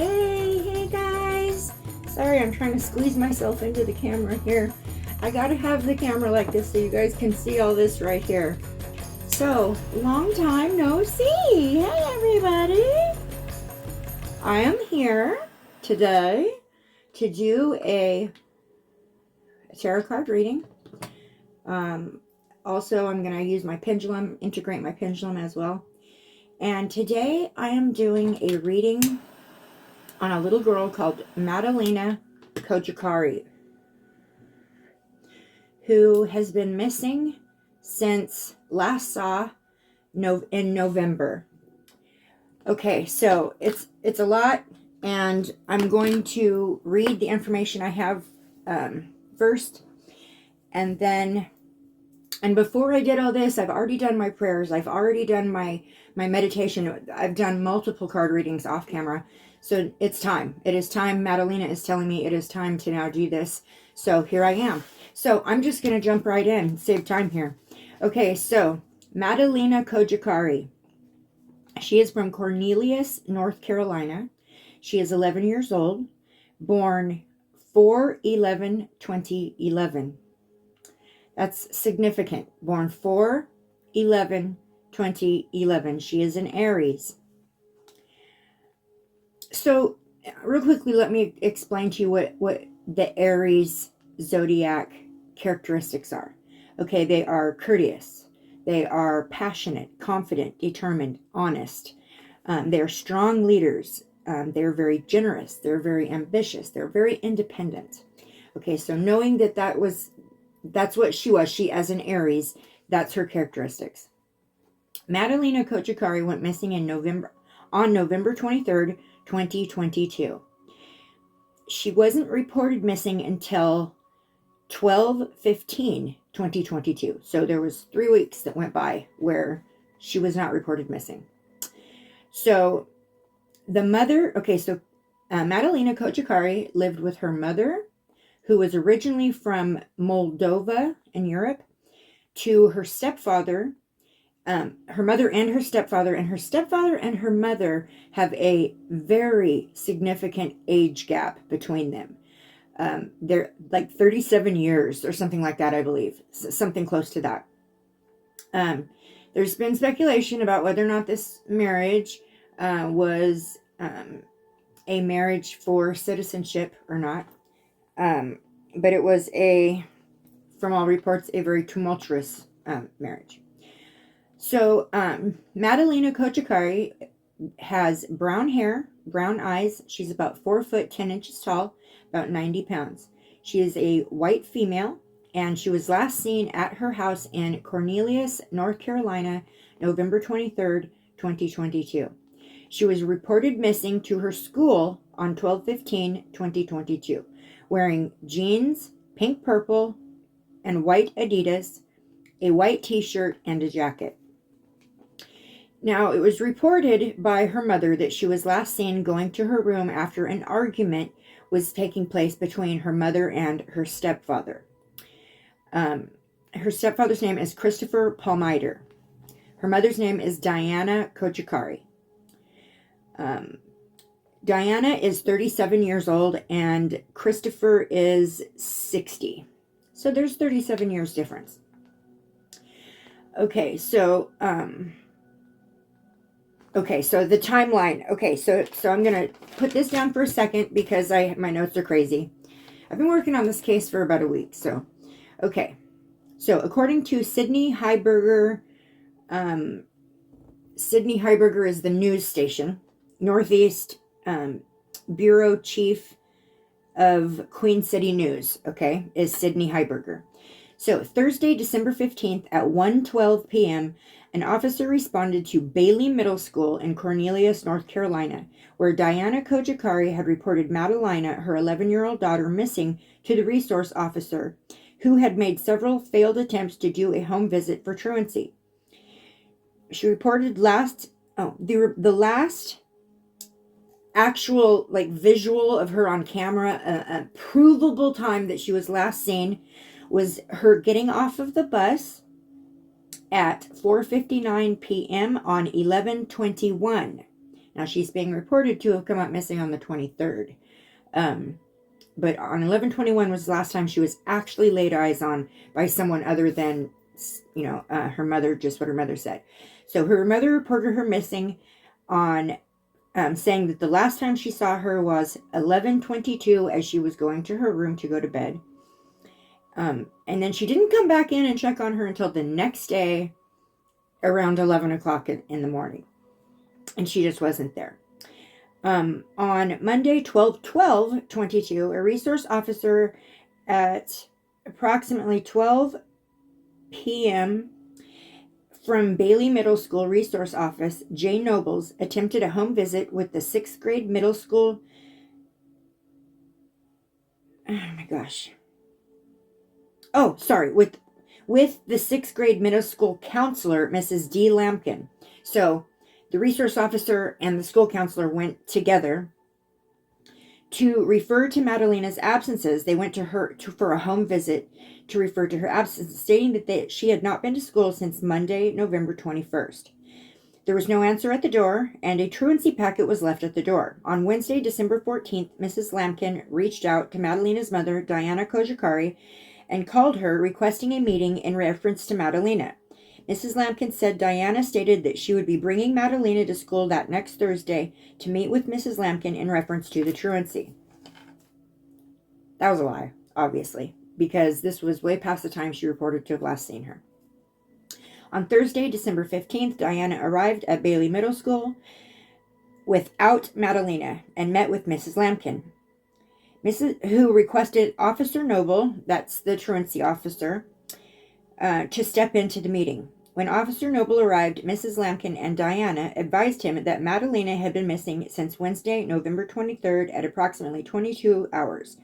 Hey guys. Sorry, I'm trying to squeeze myself into the camera here. I gotta have the camera like this so you guys can see all this right here. So, long time no see. Hey everybody. I am here today to do a tarot card reading. Also, I'm gonna use my pendulum, integrate my pendulum as well. And today I am doing a reading on a little girl called Madalina Cojocari, who has been missing since last saw in November. Okay, so it's a lot, and I'm going to read the information I have first, and before I did all this, I've already done my prayers. I've already done my meditation. I've done multiple card readings off camera. So it's time. It is time. Madalina is telling me it is time to now do this. So here I am. So I'm just going to jump right in, save time here. Okay, so Madalina Cojocari. She is from Cornelius, North Carolina. She is 11 years old, born 4/11/2011. That's significant. Born 4/11/2011. She is an Aries. So, real quickly, let me explain to you what the Aries zodiac characteristics are. Okay, they are courteous. They are passionate, confident, determined, honest. They're strong leaders. They're very generous. They're very ambitious. They're very independent. Okay, so knowing that's what she was. She, as an Aries, that's her characteristics. Madalina Cojocari went missing on November 23rd, 2022. She wasn't reported missing until 12/15/2022. So there was 3 weeks that went by where she was not reported missing. So the mother, Madalina Cojocari lived with her mother, who was originally from Moldova in Europe, to her stepfather, her mother and her stepfather, and her mother have a very significant age gap between them. They're like 37 years or something like that, I believe. Something close to that. There's been speculation about whether or not this marriage was a marriage for citizenship or not. But it was from all reports, a very tumultuous marriage. So, Madalina Cojocari has brown hair, brown eyes. She's about 4'10" tall, about 90 pounds. She is a white female, and she was last seen at her house in Cornelius, North Carolina, November 23rd, 2022. She was reported missing to her school on 12/15/2022, wearing jeans, pink purple, and white Adidas, a white t-shirt, and a jacket. Now, it was reported by her mother that she was last seen going to her room after an argument was taking place between her mother and her stepfather. Her stepfather's name is Christopher Palmiter. Her mother's name is Diana Cojocari. Diana is 37 years old and Christopher is 60. So there's 37 years difference. Okay, so the timeline. Okay, so I'm going to put this down for a second because my notes are crazy. I've been working on this case for about a week, so okay. So according to Sydney Heiberger, Sydney Heiberger is the news station, Northeast Bureau Chief of Queen City News, okay, is Sydney Heiberger. So Thursday, December 15th at 1:12 p.m., an officer responded to Bailey Middle School in Cornelius, North Carolina, where Diana Cojocari had reported Madalina, her 11-year-old daughter, missing to the resource officer, who had made several failed attempts to do a home visit for truancy. She reported the last actual visual of her on camera, a provable time that she was last seen, was her getting off of the bus at 4:59 p.m. on 11/21. Now, she's being reported to have come up missing on the 23rd. But on 11/21 was the last time she was actually laid eyes on by someone other than, her mother, just what her mother said. So her mother reported her missing on saying that the last time she saw her was 11:22 as she was going to her room to go to bed. And then she didn't come back in and check on her until the next day around 11 o'clock in the morning. And she just wasn't there. On Monday, 12/12/22, a resource officer at approximately 12 p.m. from Bailey Middle School Resource Office, Jay Nobles, attempted a home visit with the 6th grade middle school. Oh my gosh. Oh, sorry. With the 6th grade middle school counselor, Mrs. D. Lampkin. So the resource officer and the school counselor went together to refer to Madalina's absences. They went to her for a home visit to refer to her absence, stating that she had not been to school since Monday, November 21st. There was no answer at the door, and a truancy packet was left at the door. On Wednesday, December 14th, Mrs. Lampkin reached out to Madalina's mother, Madalina Cojocari, and called her, requesting a meeting in reference to Madalina. Mrs. Lampkin said Diana stated that she would be bringing Madalina to school that next Thursday to meet with Mrs. Lampkin in reference to the truancy. That was a lie, obviously, because this was way past the time she reported to have last seen her. On Thursday, December 15th, Diana arrived at Bailey Middle School without Madalina and met with Mrs. Lampkin, who requested Officer Noble, that's the truancy officer, to step into the meeting. When Officer Noble arrived, Mrs. Lampkin and Diana advised him that Madalina had been missing since Wednesday, November 23rd at approximately 22 hours.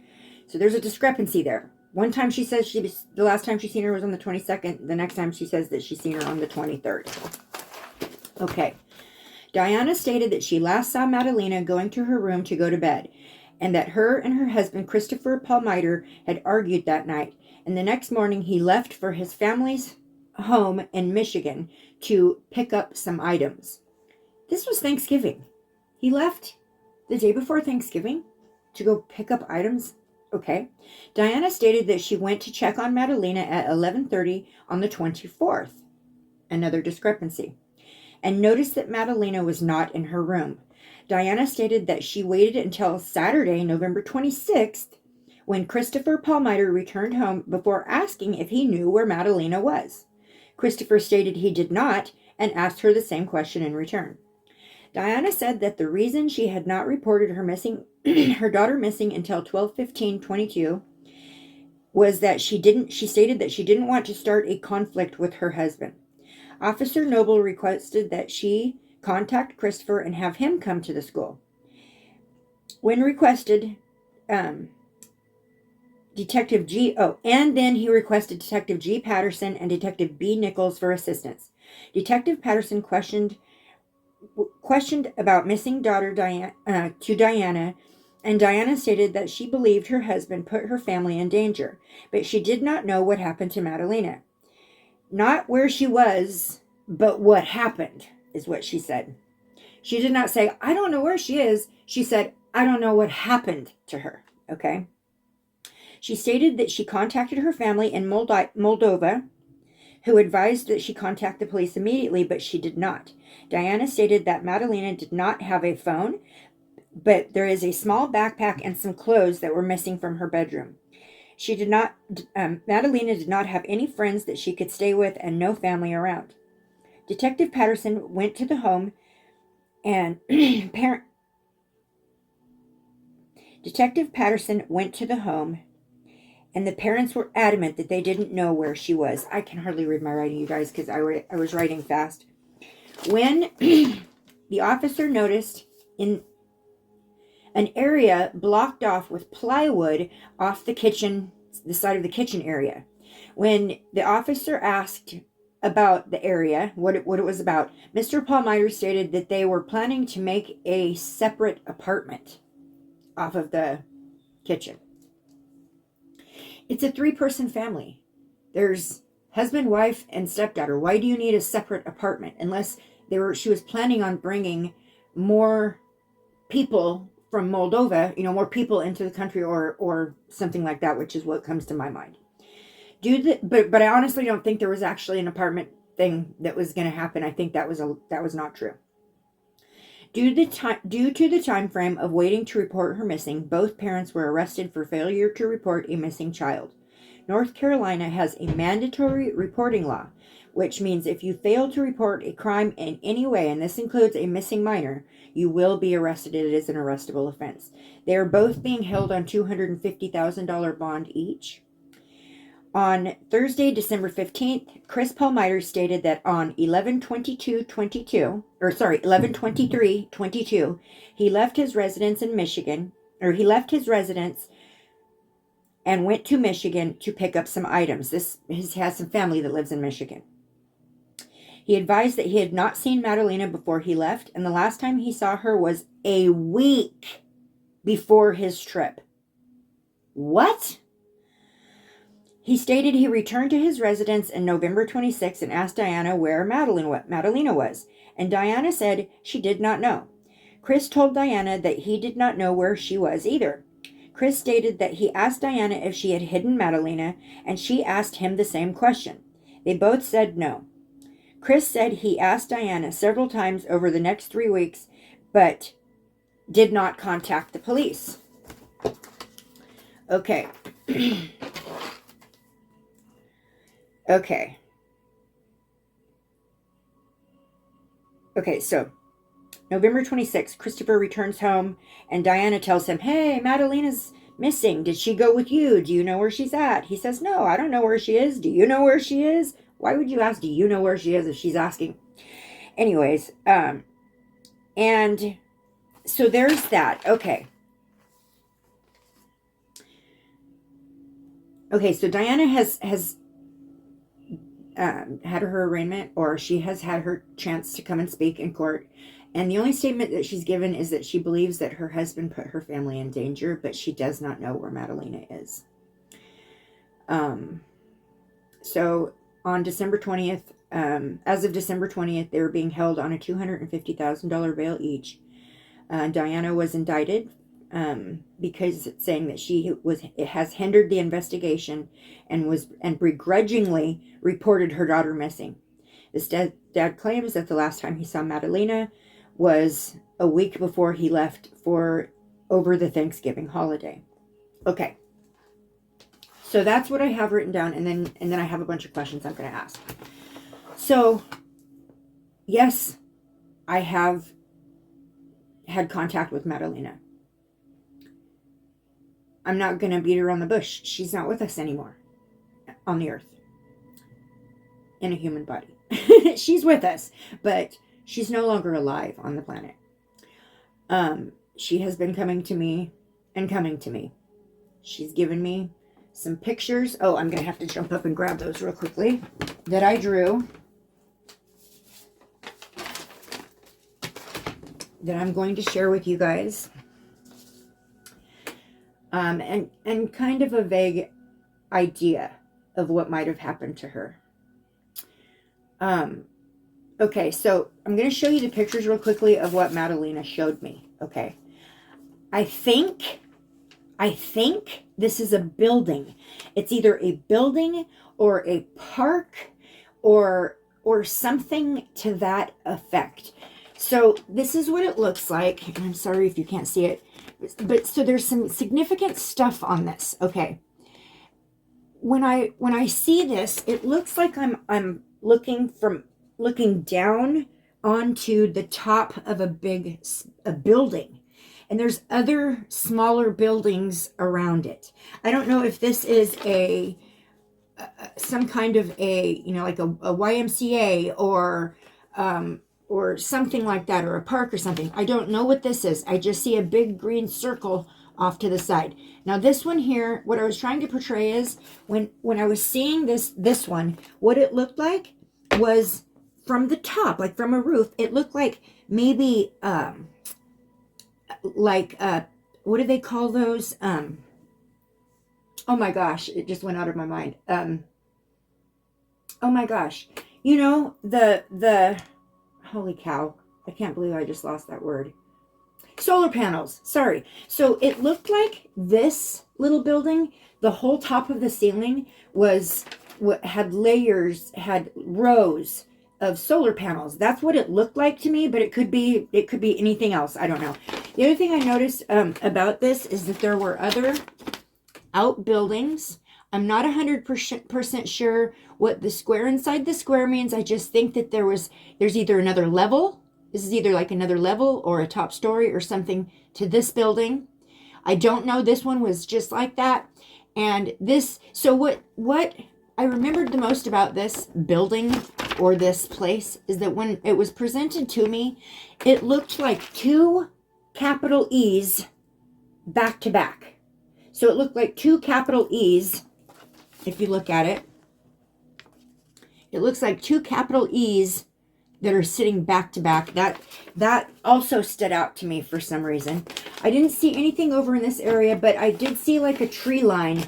So there's a discrepancy there. One time she says the last time she seen her was on the 22nd. The next time she says that she's seen her on the 23rd. Okay. Diana stated that she last saw Madalina going to her room to go to bed, and that her and her husband, Christopher Palmiter, had argued that night. And the next morning he left for his family's home in Michigan to pick up some items. This was Thanksgiving. He left the day before Thanksgiving to go pick up items. Okay. Diana stated that she went to check on Madalina at 11:30 on the 24th. Another discrepancy. And noticed that Madalina was not in her room. Diana stated that she waited until Saturday, November 26th, when Christopher Palmiter returned home before asking if he knew where Madalina was. Christopher stated he did not and asked her the same question in return. Diana said that the reason she had not reported her daughter missing until 12/15/22 was that she stated that she didn't want to start a conflict with her husband. Officer Noble requested that she contact Christopher and have him come to the school. When requested, Detective G. And then he requested Detective G. Patterson and Detective B. Nichols for assistance. Detective Patterson questioned about missing daughter to Diana, and Diana stated that she believed her husband put her family in danger, but she did not know what happened to Madalina. Not where she was, but what happened, is what she said. She did not say, I don't know where she is. She said, I don't know what happened to her. Okay? She stated that she contacted her family in Moldova, who advised that she contact the police immediately, but she did not. Diana stated that Madalina did not have a phone, but there is a small backpack and some clothes that were missing from her bedroom. Madalina did not have any friends that she could stay with and no family around. Detective Patterson went to the home and and the parents were adamant that they didn't know where she was. I can hardly read my writing, you guys, because I was writing fast. When the officer noticed in an area blocked off with plywood off the side of the kitchen area. When the officer asked about the area, what it was about, Mr. Palmiter stated that they were planning to make a separate apartment off of the kitchen. It's a 3-person family. There's husband, wife, and stepdaughter. Why do you need a separate apartment? Unless she was planning on bringing more people from Moldova, more people into the country, or something like that, which is what comes to my mind. But I honestly don't think there was actually an apartment thing that was going to happen. I think that was not true. Due to the time frame of waiting to report her missing, both parents were arrested for failure to report a missing child. North Carolina has a mandatory reporting law, which means if you fail to report a crime in any way, and this includes a missing minor, you will be arrested. It is an arrestable offense. They are both being held on $250,000 bond each. On Thursday, December 15th, Chris Palmiter stated that on 11/23/22, he left his residence in Michigan, he left his residence and went to Michigan to pick up some items. He has some family that lives in Michigan. He advised that he had not seen Madalina before he left, and the last time he saw her was a week before his trip. What? He stated he returned to his residence on November 26 and asked Diana where Madalina was, and Diana said she did not know. Chris told Diana that he did not know where she was either. Chris stated that he asked Diana if she had hidden Madalina, and she asked him the same question. They both said no. Chris said he asked Diana several times over the next 3 weeks, but did not contact the police. Okay. Okay, so November 26th, Christopher returns home and Diana tells him, "Hey, Madalina's missing. Did she go with you? Do you know where she's at?" He says, "No, I don't know where she is. Do you know where she is?" Why would you ask, do you know where she is, if she's asking? Anyways, and so there's that. Okay, so Diana has had her arraignment, or she has had her chance to come and speak in court, and the only statement that she's given is that she believes that her husband put her family in danger, but she does not know where Madalina is. So on December 20th, as of December 20th, they were being held on a $250,000 bail each. Diana was indicted because it's saying that it has hindered the investigation and begrudgingly reported her daughter missing. The dad claims that the last time he saw Madalina was a week before he left over the Thanksgiving holiday. Okay, so that's what I have written down, and then I have a bunch of questions I'm going to ask. So, yes, I have had contact with Madalina. I'm not going to beat around the bush. She's not with us anymore on the earth in a human body. She's with us, but she's no longer alive on the planet. She has been coming to me. She's given me some pictures. Oh, I'm going to have to jump up and grab those real quickly that I drew, that I'm going to share with you guys. And kind of a vague idea of what might have happened to her. Okay, so I'm going to show you the pictures real quickly of what Madalina showed me. Okay, I think this is a building. It's either a building or a park or something to that effect. So this is what it looks like. And I'm sorry if you can't see it. But so there's some significant stuff on this. Okay. When I see this, it looks like I'm looking down onto the top of a building. And there's other smaller buildings around it. I don't know if this is some kind of like a YMCA or something like that, or a park or something. I don't know what this is. I just see a big green circle off to the side. Now this one here, what I was trying to portray is when I was seeing this one, what it looked like was from the top, like from a roof, it looked like maybe what do they call those? Oh my gosh, it just went out of my mind. Oh my gosh. The holy cow. I can't believe I just lost that word. Solar panels, sorry. So it looked like this little building, the whole top of the ceiling had layers, had rows of solar panels. That's what it looked like to me, but it could be anything else. I don't know. The other thing I noticed about this is that there were other outbuildings. I'm not 100% sure what the square inside the square means. I just think that there's either another level. This is either like another level or a top story or something to this building. I don't know. This one was just like that. And this, so what I remembered the most about this building or this place is that when it was presented to me, it looked like two capital E's back to back. So it looked like two capital E's. If you look at it, it looks like two capital E's that are sitting back to back. That also stood out to me for some reason. I didn't see anything over in this area, but I did see like a tree line,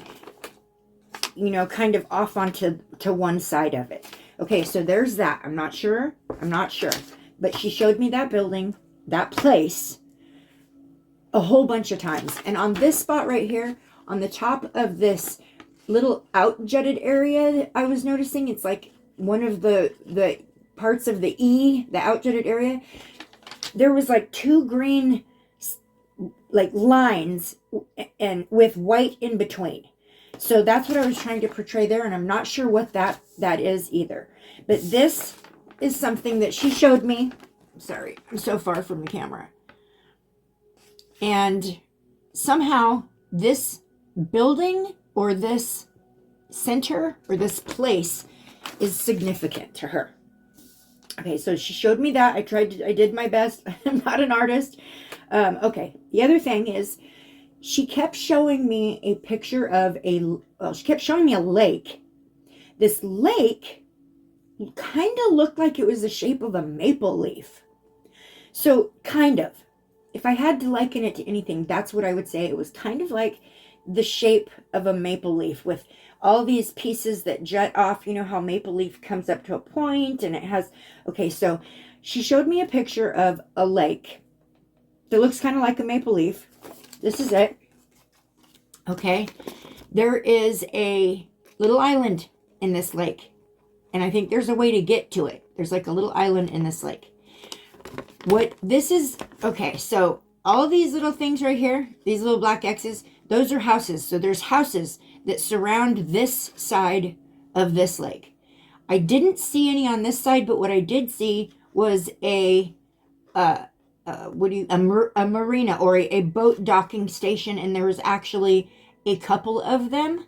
you know, kind of off onto one side of it. Okay, so there's that. I'm not sure. But she showed me that building, that place, a whole bunch of times. And on this spot right here, on the top of this little out-jutted area that I was noticing, it's like one of the parts of the E, the out-jutted area, there was like two green like lines and with white in between. So that's what I was trying to portray there, and I'm not sure what that is either. But this is something that she showed me. Sorry, I'm so far from the camera. And somehow this building or this center or this place is significant to her. Okay, so she showed me that. I did my best. I'm not an artist. Okay, the other thing is she kept showing me a picture of she kept showing me a lake. This lake kind of looked like it was the shape of a maple leaf. So, kind of. If I had to liken it to anything, that's what I would say. It was kind of like the shape of a maple leaf with all these pieces that jut off. You know how maple leaf comes up to a point and it has... Okay, so she showed me a picture of a lake that looks kind of like a maple leaf. This is it. Okay. There is a little island in this lake. And I think there's a way to get to it. There's like a little island in this lake. What this is... Okay, so all of these little things right here, these little black X's, those are houses. So there's houses that surround this side of this lake. I didn't see any on this side, but what I did see was a marina or a boat docking station, and there was actually a couple of them.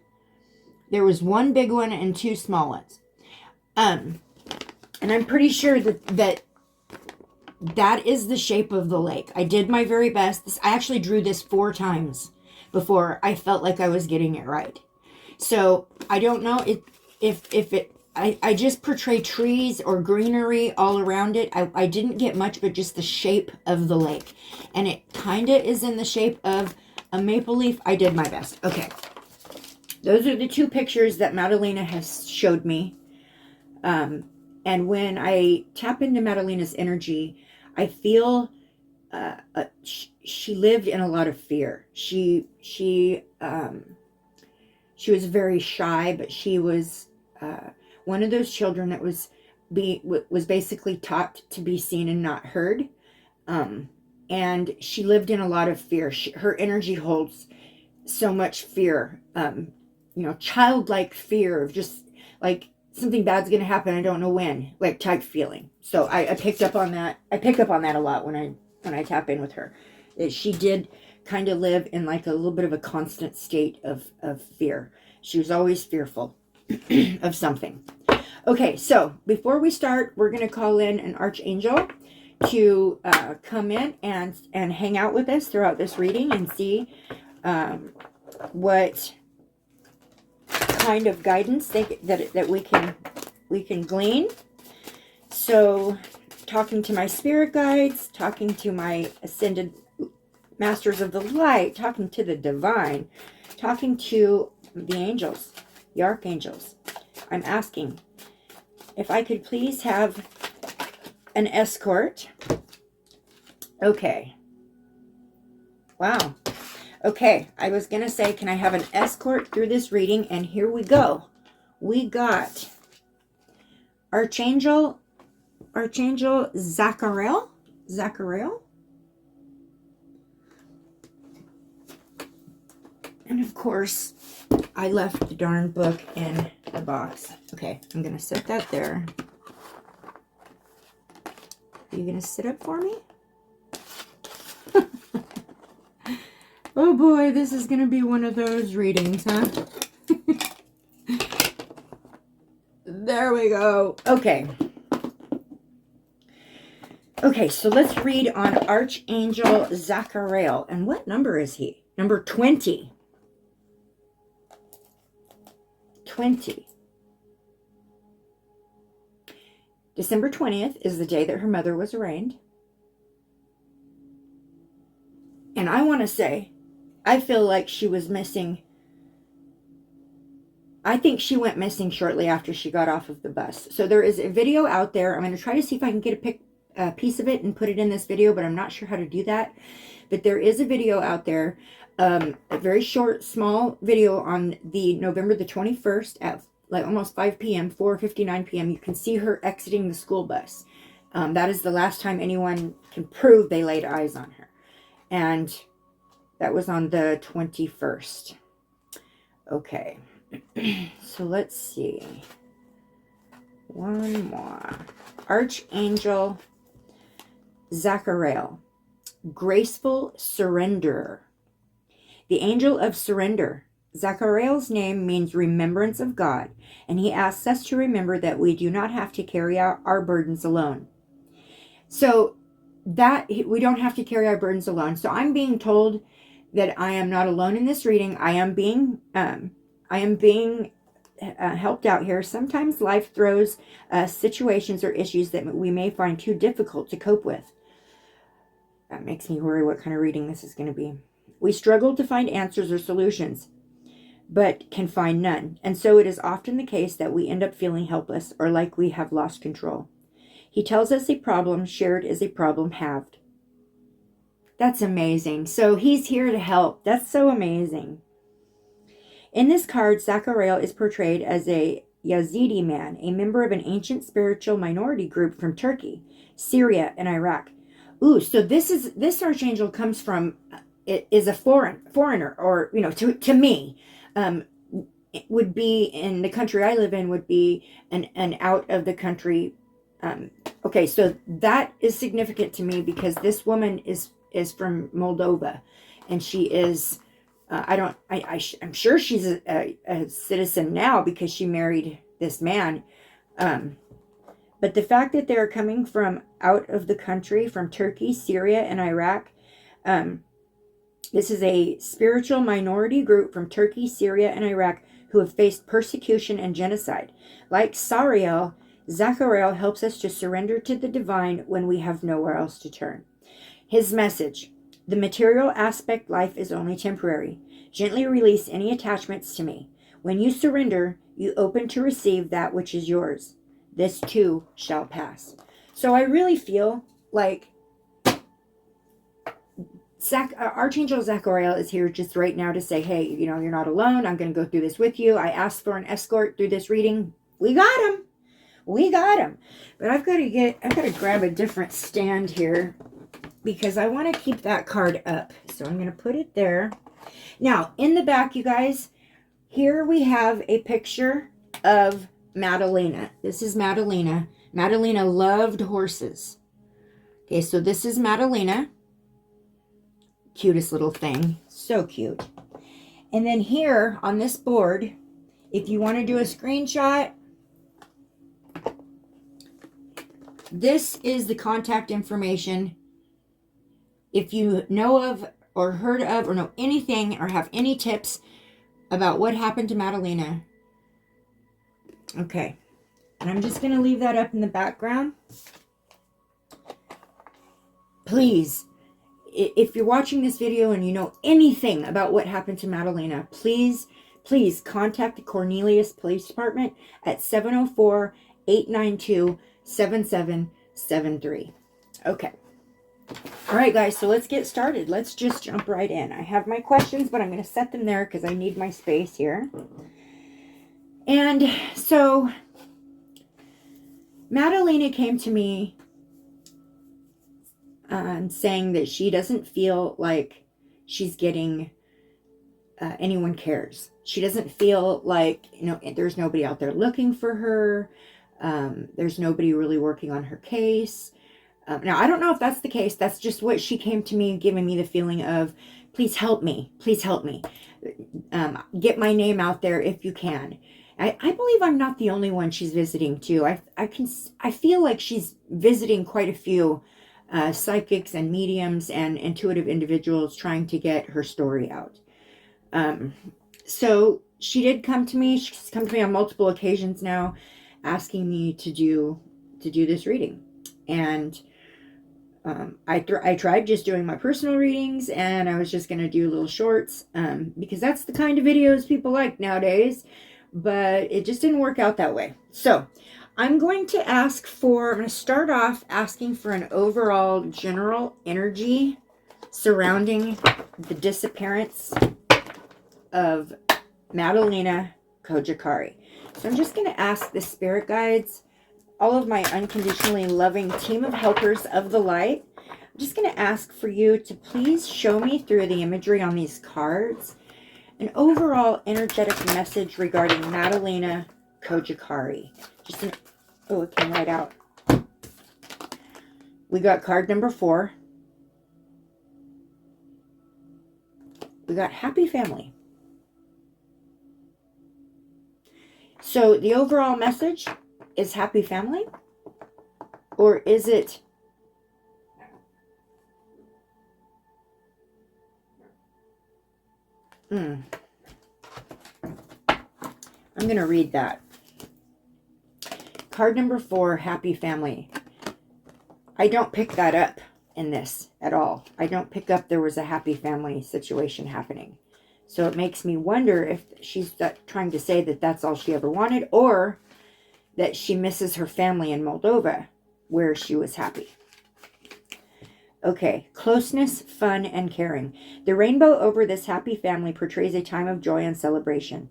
There was one big one and two small ones. And I'm pretty sure that is the shape of the lake. I did my very best. I actually drew this 4 times before I felt like I was getting it right. So I don't know I just portray trees or greenery all around it. I didn't get much, but just the shape of the lake. And it kind of is in the shape of a maple leaf. I did my best. Okay. Those are the 2 pictures that Madalina has showed me. And when I tap into Madalina's energy, I feel she lived in a lot of fear. She was very shy, but she was one of those children that was basically taught to be seen and not heard. And she lived in a lot of fear. Her energy holds so much fear, childlike fear of just like something bad's going to happen. I don't know when, like type feeling. So I picked up on that. I pick up on that a lot when I tap in with her. She did kind of live in like a little bit of a constant state of fear. She was always fearful of something. Okay, so before we start, we're going to call in an archangel to come in and hang out with us throughout this reading and see what kind of guidance that we can glean. So talking to my spirit guides, talking to my ascended masters of the light, talking to the divine, talking to the angels, the archangels. I'm asking if I could please have an escort Okay. Wow. Okay, I was going to say, can I have an escort through this reading? And here we go. We got Archangel Zachariel. And of course, I left the darn book in the box. Okay, I'm going to set that there. Are you going to sit up for me? Oh boy, this is going to be one of those readings, huh? There we go. Okay. Okay, so let's read on Archangel Zachariel. And what number is he? Number 20. 20. December 20th is the day that her mother was arraigned. And I want to say, I feel like she was missing. I think she went missing shortly after she got off of the bus. So there is a video out there. I'm going to try to see if I can get a piece of it and put it in this video, but I'm not sure how to do that. But there is a video out there, a very short, small video on the November the 21st at like almost 5 p.m., 4:59 p.m. You can see her exiting the school bus. That is the last time anyone can prove they laid eyes on her. And that was on the 21st. Okay. So let's see. One more. Archangel Zachariel. Graceful surrenderer. The angel of surrender. Zachariel's name means remembrance of God, and he asks us to remember that we do not have to carry out our burdens alone. So that we don't have to carry our burdens alone. So I'm being told that I am not alone in this reading. I am being helped out here. Sometimes life throws situations or issues that we may find too difficult to cope with. That makes me worry what kind of reading this is going to be. We struggle to find answers or solutions, but can find none. And so it is often the case that we end up feeling helpless or like we have lost control. He tells us a problem shared is a problem halved. That's amazing. So he's here to help. That's so amazing. In this card, Zachariel is portrayed as a Yazidi man, a member of an ancient spiritual minority group from Turkey, Syria, and Iraq. Ooh, so this archangel comes from, is a foreigner, or, you know, to me, it would be in the country I live in, would be an out of the country. Okay, so that is significant to me because this woman is from Moldova, and she is, I'm sure she's a citizen now because she married this man. But the fact that they're coming from out of the country, from Turkey, Syria, and Iraq, this is a spiritual minority group from Turkey, Syria, and Iraq who have faced persecution and genocide. Like Sariel, Zachariel helps us to surrender to the divine when we have nowhere else to turn. His message: the material aspect life is only temporary. Gently release any attachments to me. When you surrender, you open to receive that which is yours. This too shall pass. So I really feel like Archangel Zachariel is here just right now to say, hey, you know, you're not alone. I'm going to go through this with you. I asked for an escort through this reading. We got him. We got him. But I've got to grab a different stand here because I want to keep that card up. So I'm going to put it there. Now, in the back, you guys, here we have a picture of Madalina. This is Madalina. Madalina loved horses. Okay, so this is Madalina. Cutest little thing. So cute. And then here on this board, if you want to do a screenshot, this is the contact information. If you know of or heard of or know anything or have any tips about what happened to Madalina. Okay. And I'm just going to leave that up in the background. Please, if you're watching this video and you know anything about what happened to Madalina, please contact the Cornelius Police Department at 704-892-7773. Okay. All right, guys, so let's get started. Let's just jump right in. I have my questions, but I'm going to set them there because I need my space here. And so Madalina came to me saying that she doesn't feel like she's getting anyone cares. She doesn't feel like, there's nobody out there looking for her. There's nobody really working on her case. Now, I don't know if that's the case. That's just what she came to me, giving me the feeling of, please help me. Please help me. Get my name out there if you can. I believe I'm not the only one she's visiting too. I feel like she's visiting quite a few psychics and mediums and intuitive individuals trying to get her story out. So she did come to me. She's come to me on multiple occasions now, asking me to do this reading. And I tried just doing my personal readings, and I was just going to do little shorts because that's the kind of videos people like nowadays, but it just didn't work out that way. So I'm going to start off asking for an overall general energy surrounding the disappearance of Madalina Cojocari. So I'm just going to ask the spirit guides, all of my unconditionally loving team of helpers of the light, I'm just going to ask for you to please show me through the imagery on these cards an overall energetic message regarding Madalina Cojocari. It came right out. We got card number 4. We got happy family. So the overall message is happy family, or is it I'm going to read that. Card number 4, happy family. I don't pick that up in this at all. I don't pick up there was a happy family situation happening. So it makes me wonder if she's trying to say that that's all she ever wanted, or that she misses her family in Moldova, where she was happy. Okay, closeness, fun, and caring. The rainbow over this happy family portrays a time of joy and celebration.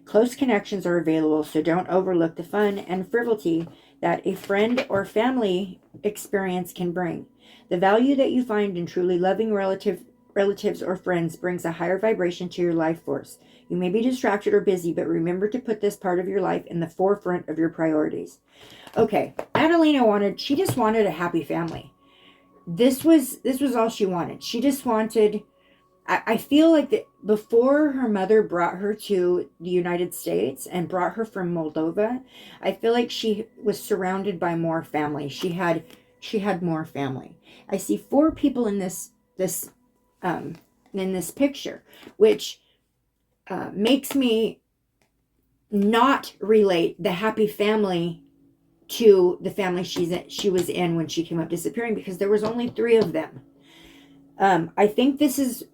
Close connections are available, so don't overlook the fun and frivolity that a friend or family experience can bring. The value that you find in truly loving relatives or friends brings a higher vibration to your life force. You may be distracted or busy, but remember to put this part of your life in the forefront of your priorities. Okay, Madalina she just wanted a happy family. This was all she wanted. She just wanted, I feel like that before her mother brought her to the United States and brought her from Moldova, I feel like she was surrounded by more family. She had more family. I see 4 people in this picture, which makes me not relate the happy family to the family she was in when she came up disappearing, because there was only 3 of them. I think this is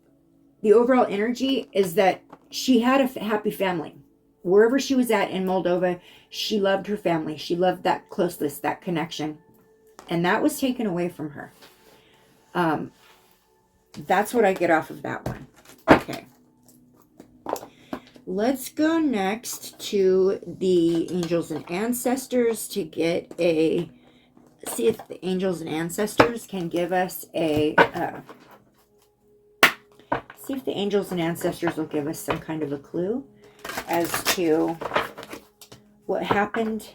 the overall energy, is that she had a happy family. Wherever she was at in Moldova, she loved her family. She loved that closeness, that connection. And that was taken away from her. That's what I get off of that one. Okay. Let's go next to the angels and ancestors to get see if the angels and ancestors can give us see if the angels and ancestors will give us some kind of a clue as to what happened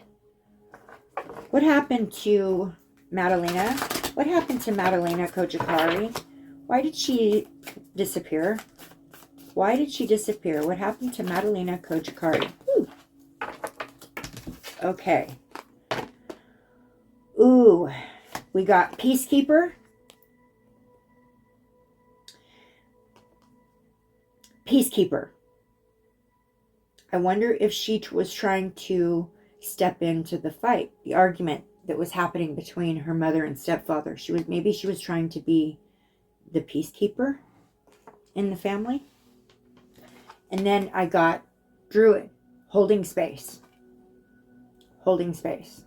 to Madalina. What happened to Madalina Cojocari? Why did she disappear? Why did she disappear? What happened to Madalina Cojocari? Ooh. Okay. Ooh. We got Peacekeeper. Peacekeeper. I wonder if she was trying to step into the fight, the argument that was happening between her mother and stepfather. Maybe she was trying to be the peacekeeper in the family. And then I got Druid, holding space. Holding space.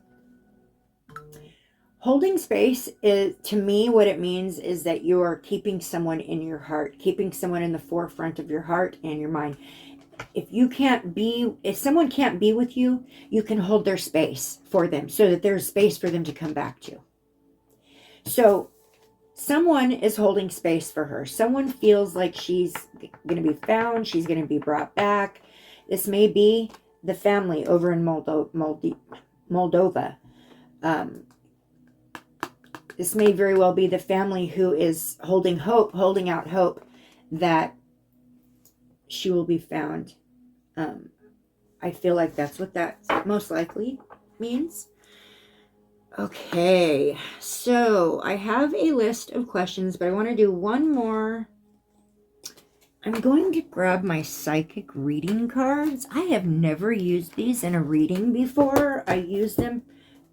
Holding space is, to me, what it means is that you are keeping someone in your heart, keeping someone in the forefront of your heart and your mind. If someone can't be with you, you can hold their space for them so that there's space for them to come back to. So someone is holding space for her. Someone feels like she's going to be found. She's going to be brought back. This may be the family over in Moldova. This may very well be the family who is holding out hope that she will be found. I feel like that's what that most likely means. Okay, so I have a list of questions, but I want to do one more. I'm going to grab my psychic reading cards. I have never used these in a reading before. I use them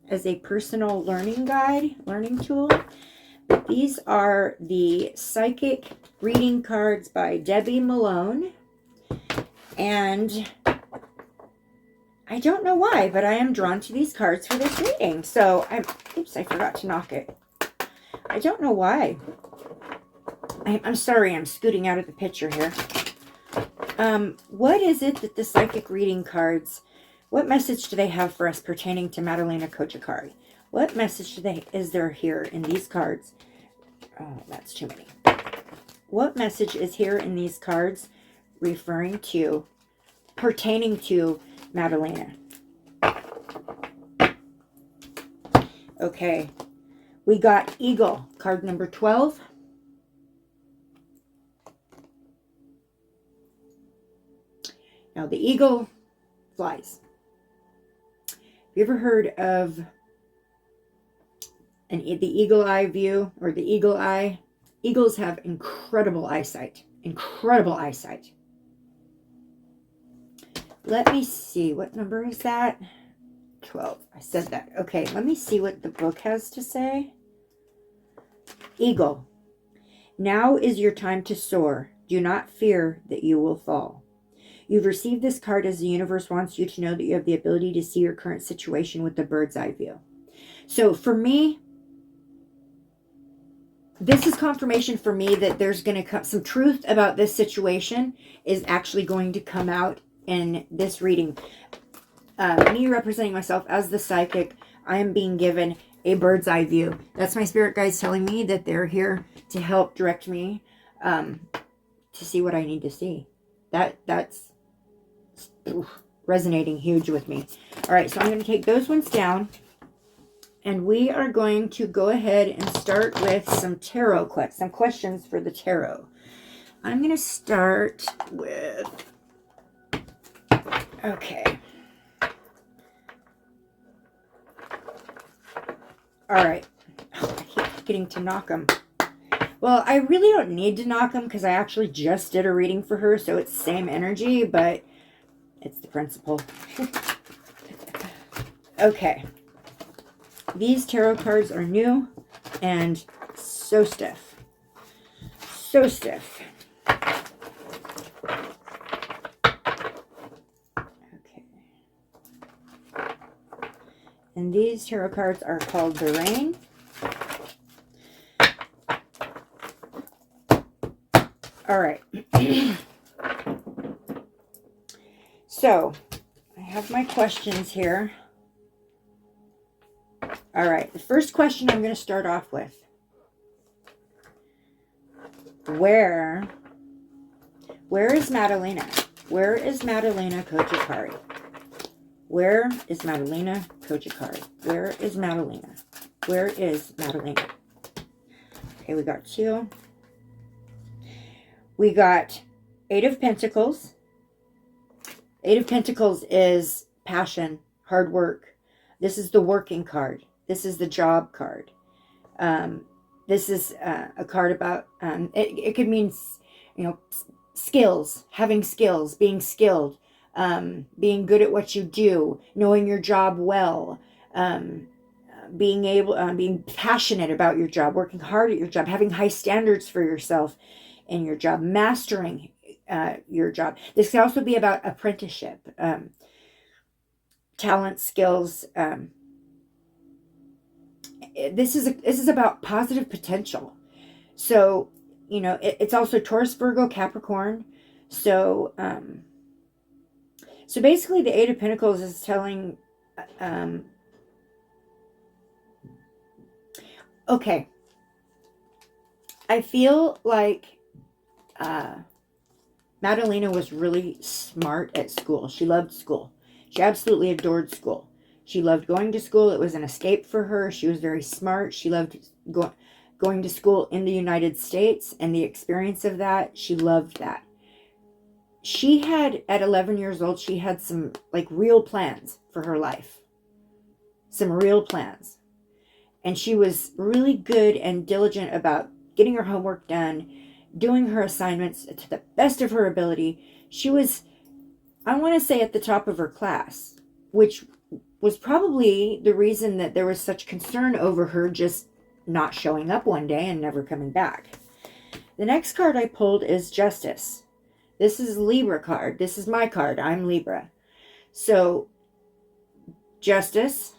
as a personal learning tool. But these are the psychic reading cards by Debbie Malone. And I don't know why, but I am drawn to these cards for this reading. So, oops, I forgot to knock it. I don't know why. I'm sorry, I'm scooting out of the picture here. What is it that the psychic reading cards, what message do they have for us pertaining to Madalina Cojocari? What message is there here in these cards? Oh, that's too many. What message is here in these cards pertaining to Madalina? Okay, we got Eagle, card number 12. Now, the eagle flies. Have you ever heard of the eagle eye view or the eagle eye? Eagles have incredible eyesight. Incredible eyesight. Let me see. What number is that? 12. I said that. Okay, let me see what the book has to say. Eagle. Now is your time to soar. Do not fear that you will fall. You've received this card as the universe wants you to know that you have the ability to see your current situation with the bird's eye view. So for me, this is confirmation for me that there's going to come some truth about this situation is actually going to come out in this reading. Me representing myself as the psychic, I am being given a bird's eye view. That's my spirit guides telling me that they're here to help direct me to see what I need to see. That's resonating huge with me. All right, so I'm going to take those ones down, and we are going to go ahead and start with some tarot questions, some questions for the tarot. I'm going to start with, okay. All right. Oh, I keep forgetting to knock them. Well, I really don't need to knock them because I actually just did a reading for her, so it's the same energy, but it's the principle. Okay. These tarot cards are new and so stiff. So stiff. Okay. And these tarot cards are called The Rain. All right. So, I have my questions here. All right. The first question I'm going to start off with. Where is Madalina? Where is Madalina Cojocari? Where is Madalina Cojocari? Where is Madalina? Where is Madalina? Okay, we got 2. We got 8 of Pentacles. 8 of Pentacles is passion, hard work. This is the working card. This is the job card. This is a card about, it could mean, skills, having skills, being skilled, being good at what you do, knowing your job well, being passionate about your job, working hard at your job, having high standards for yourself in your job, mastering your job. This can also be about apprenticeship, talent, skills, This is about positive potential. So, you know, it's also Taurus, Virgo, Capricorn. So, so basically the Eight of Pentacles is telling, okay, I feel like Madalina was really smart at school. She loved school. She absolutely adored school. She loved going to school. It was an escape for her. She was very smart. She loved going to school in the United States and the experience of that. She loved that. She had, at 11 years old, she had some like real plans for her life. Some real plans. And she was really good and diligent about getting her homework done, doing her assignments to the best of her ability. She was, I want to say, at the top of her class, which was probably the reason that there was such concern over her just not showing up one day and never coming back. The next card I pulled is Justice. This is Libra card. This is my card. I'm Libra. So, justice,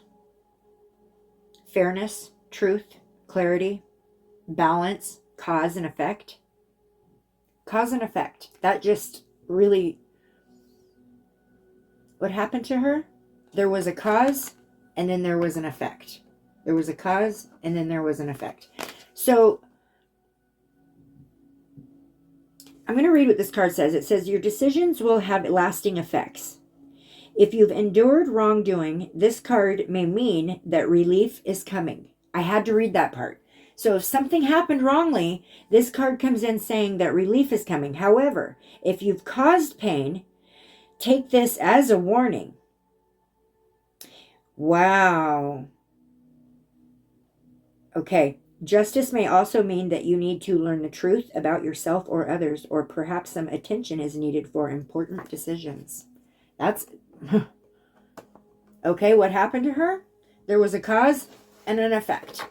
fairness, truth, clarity, balance, cause and effect. Cause and effect. That just really... What happened to her? There was a cause, and then there was an effect. There was a cause, and then there was an effect. So, I'm going to read what this card says. It says, your decisions will have lasting effects. If you've endured wrongdoing, this card may mean that relief is coming. I had to read that part. So if something happened wrongly, this card comes in saying that relief is coming. However, if you've caused pain, take this as a warning. Wow. Okay. Justice may also mean that you need to learn the truth about yourself or others, or perhaps some attention is needed for important decisions. That's... Okay, what happened to her? There was a cause and an effect.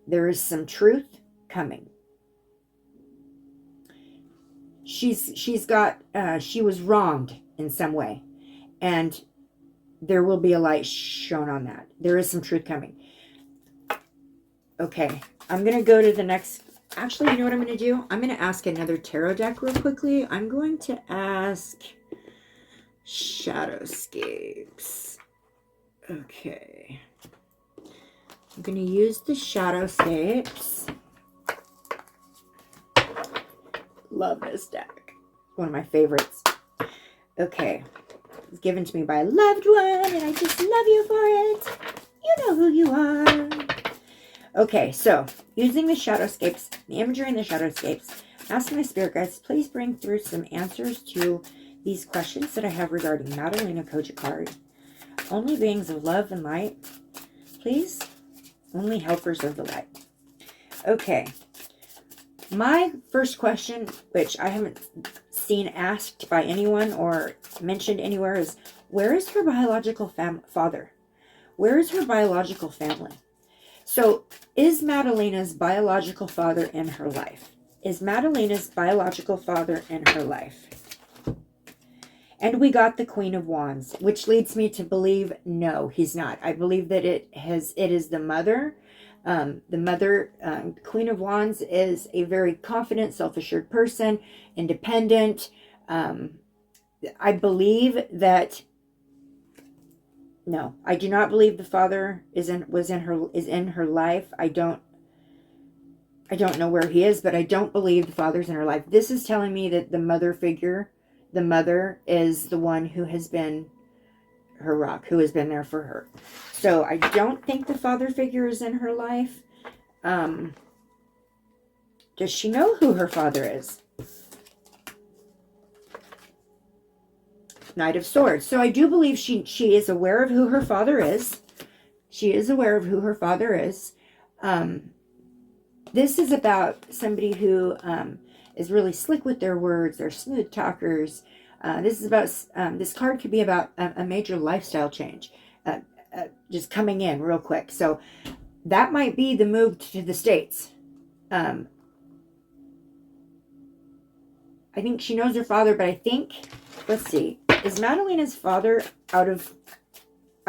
There is some truth coming. She was wronged in some way, and there will be a light shown on that. There is some truth coming. Okay, I'm going to go to the next... Actually, you know what I'm going to do? I'm going to ask another tarot deck real quickly. I'm going to ask Shadowscapes. Okay. I'm going to use the Shadowscapes. Love this deck. One of my favorites. Okay. It was given to me by a loved one, and I just love you for it. You know who you are. Okay, so using the Shadowscapes, the imagery in the Shadowscapes, asking my spirit guides, please bring through some answers to these questions that I have regarding Madalina Cojocari. Only beings of love and light, please. Only helpers of the light. Okay. My first question, which I haven't seen asked by anyone or mentioned anywhere, is where is her biological father? Where is her biological family? So, is Madalina's biological father in her life? Is Madalina's biological father in her life? And we got the Queen of Wands, which leads me to believe, no, he's not. I believe that it is the mother. Queen of Wands is a very confident, self-assured person, independent. I believe that, no, I do not believe the father is in her life. I don't know where he is, but I don't believe the father's in her life. This is telling me that the mother figure, the mother, is the one who has been her rock, who has been there for her. So I don't think the father figure is in her life. Does she know who her father is? Knight of Swords. So I do believe she is aware of who her father is. She is aware of who her father is. This is about somebody who is really slick with their words. They're smooth talkers. This is about, this card could be about a major lifestyle change. Just coming in real quick. So that might be the move to the States. I think she knows her father, but I think, let's see, is Madalina's father out of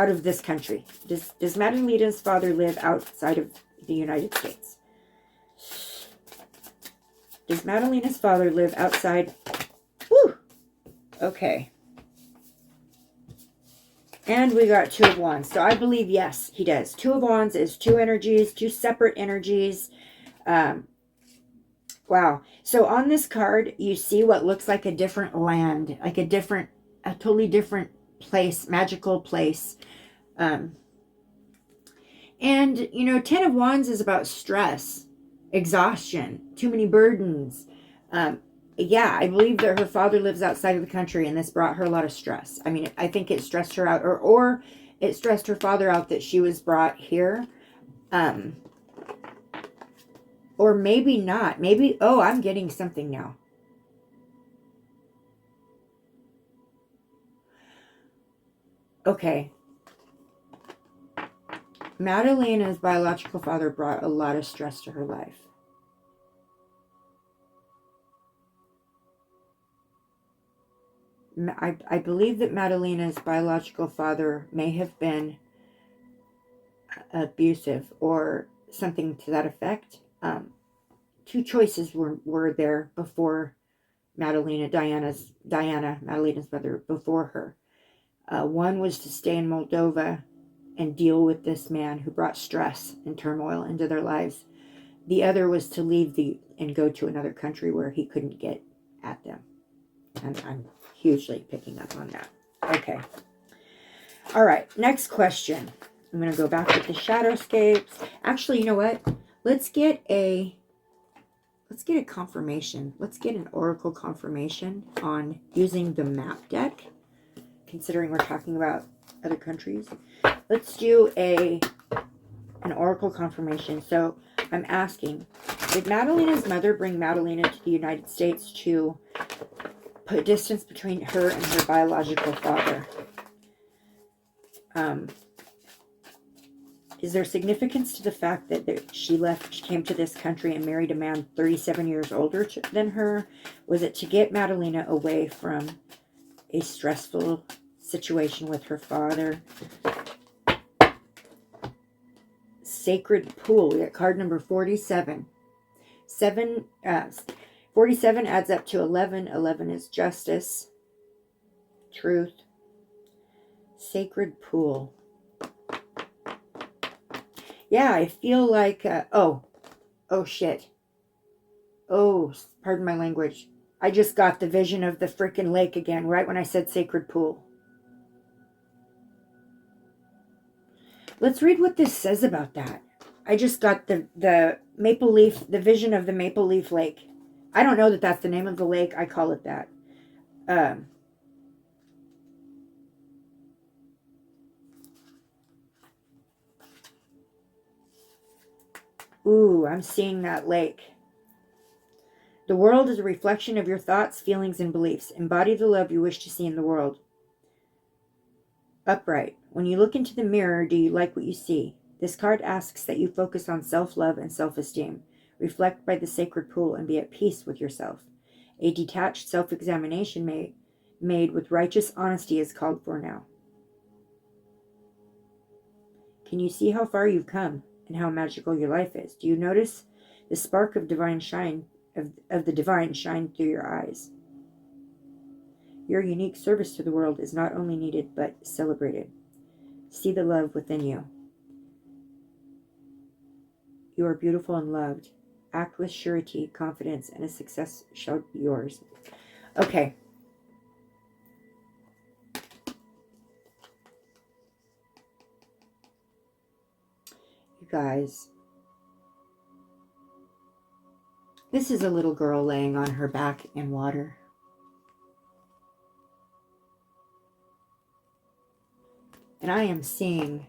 out of this country? Does Madalina's father live outside of the United States? Does Madalina's father live outside? Woo! Okay. And we got Two of Wands. So I believe, yes, he does. Two of Wands is two energies, two separate energies. Wow. So on this card, you see what looks like a different land, like a totally different place, magical place. And, you know, Ten of Wands is about stress, exhaustion, too many burdens. Yeah, I believe that her father lives outside of the country, and this brought her a lot of stress. I mean, I think it stressed her out, or it stressed her father out that she was brought here. Or maybe not. Maybe, oh, I'm getting something now. Okay. Madalina's biological father brought a lot of stress to her life. I believe that Madalina's biological father may have been abusive or something to that effect. Two choices were there before Madalina's mother, before her. One was to stay in Moldova and deal with this man who brought stress and turmoil into their lives. The other was to leave and go to another country where he couldn't get at them. And I'm hugely picking up on that. Okay. All right. Next question. I'm going to go back with the Shadowscapes. Actually, you know what? Let's get a confirmation. Let's get an oracle confirmation on using the map deck, considering we're talking about other countries. Let's do an oracle confirmation. So I'm asking, did Madalina's mother bring Madalina to the United States to put distance between her and her biological father? Is there significance to the fact that she came to this country and married a man 37 years older than her? Was it to get Madalina away from a stressful situation with her father? Sacred Pool. We got card number 47. 47 adds up to 11. 11 is justice, truth. Sacred Pool. Yeah, I feel like, oh shit. Oh, pardon my language. I just got the vision of the frickin' lake again, right when I said sacred pool. Let's read what this says about that. I just got the maple leaf, the vision of the maple leaf lake. I don't know that that's the name of the lake. I call it that. Ooh, I'm seeing that lake. The world is a reflection of your thoughts, feelings, and beliefs. Embody the love you wish to see in the world. Upright. When you look into the mirror, do you like what you see? This card asks that you focus on self-love and self-esteem. Reflect by the sacred pool and be at peace with yourself. A detached self-examination made with righteous honesty is called for now. Can you see how far you've come and how magical your life is? Do you notice the spark of divine shine of the divine shine through your eyes? Your unique service to the world is not only needed but celebrated. See the love within you. You are beautiful and loved. Act with surety, confidence, and a success shall be yours. Okay. You guys. This is a little girl laying on her back in water. And I am seeing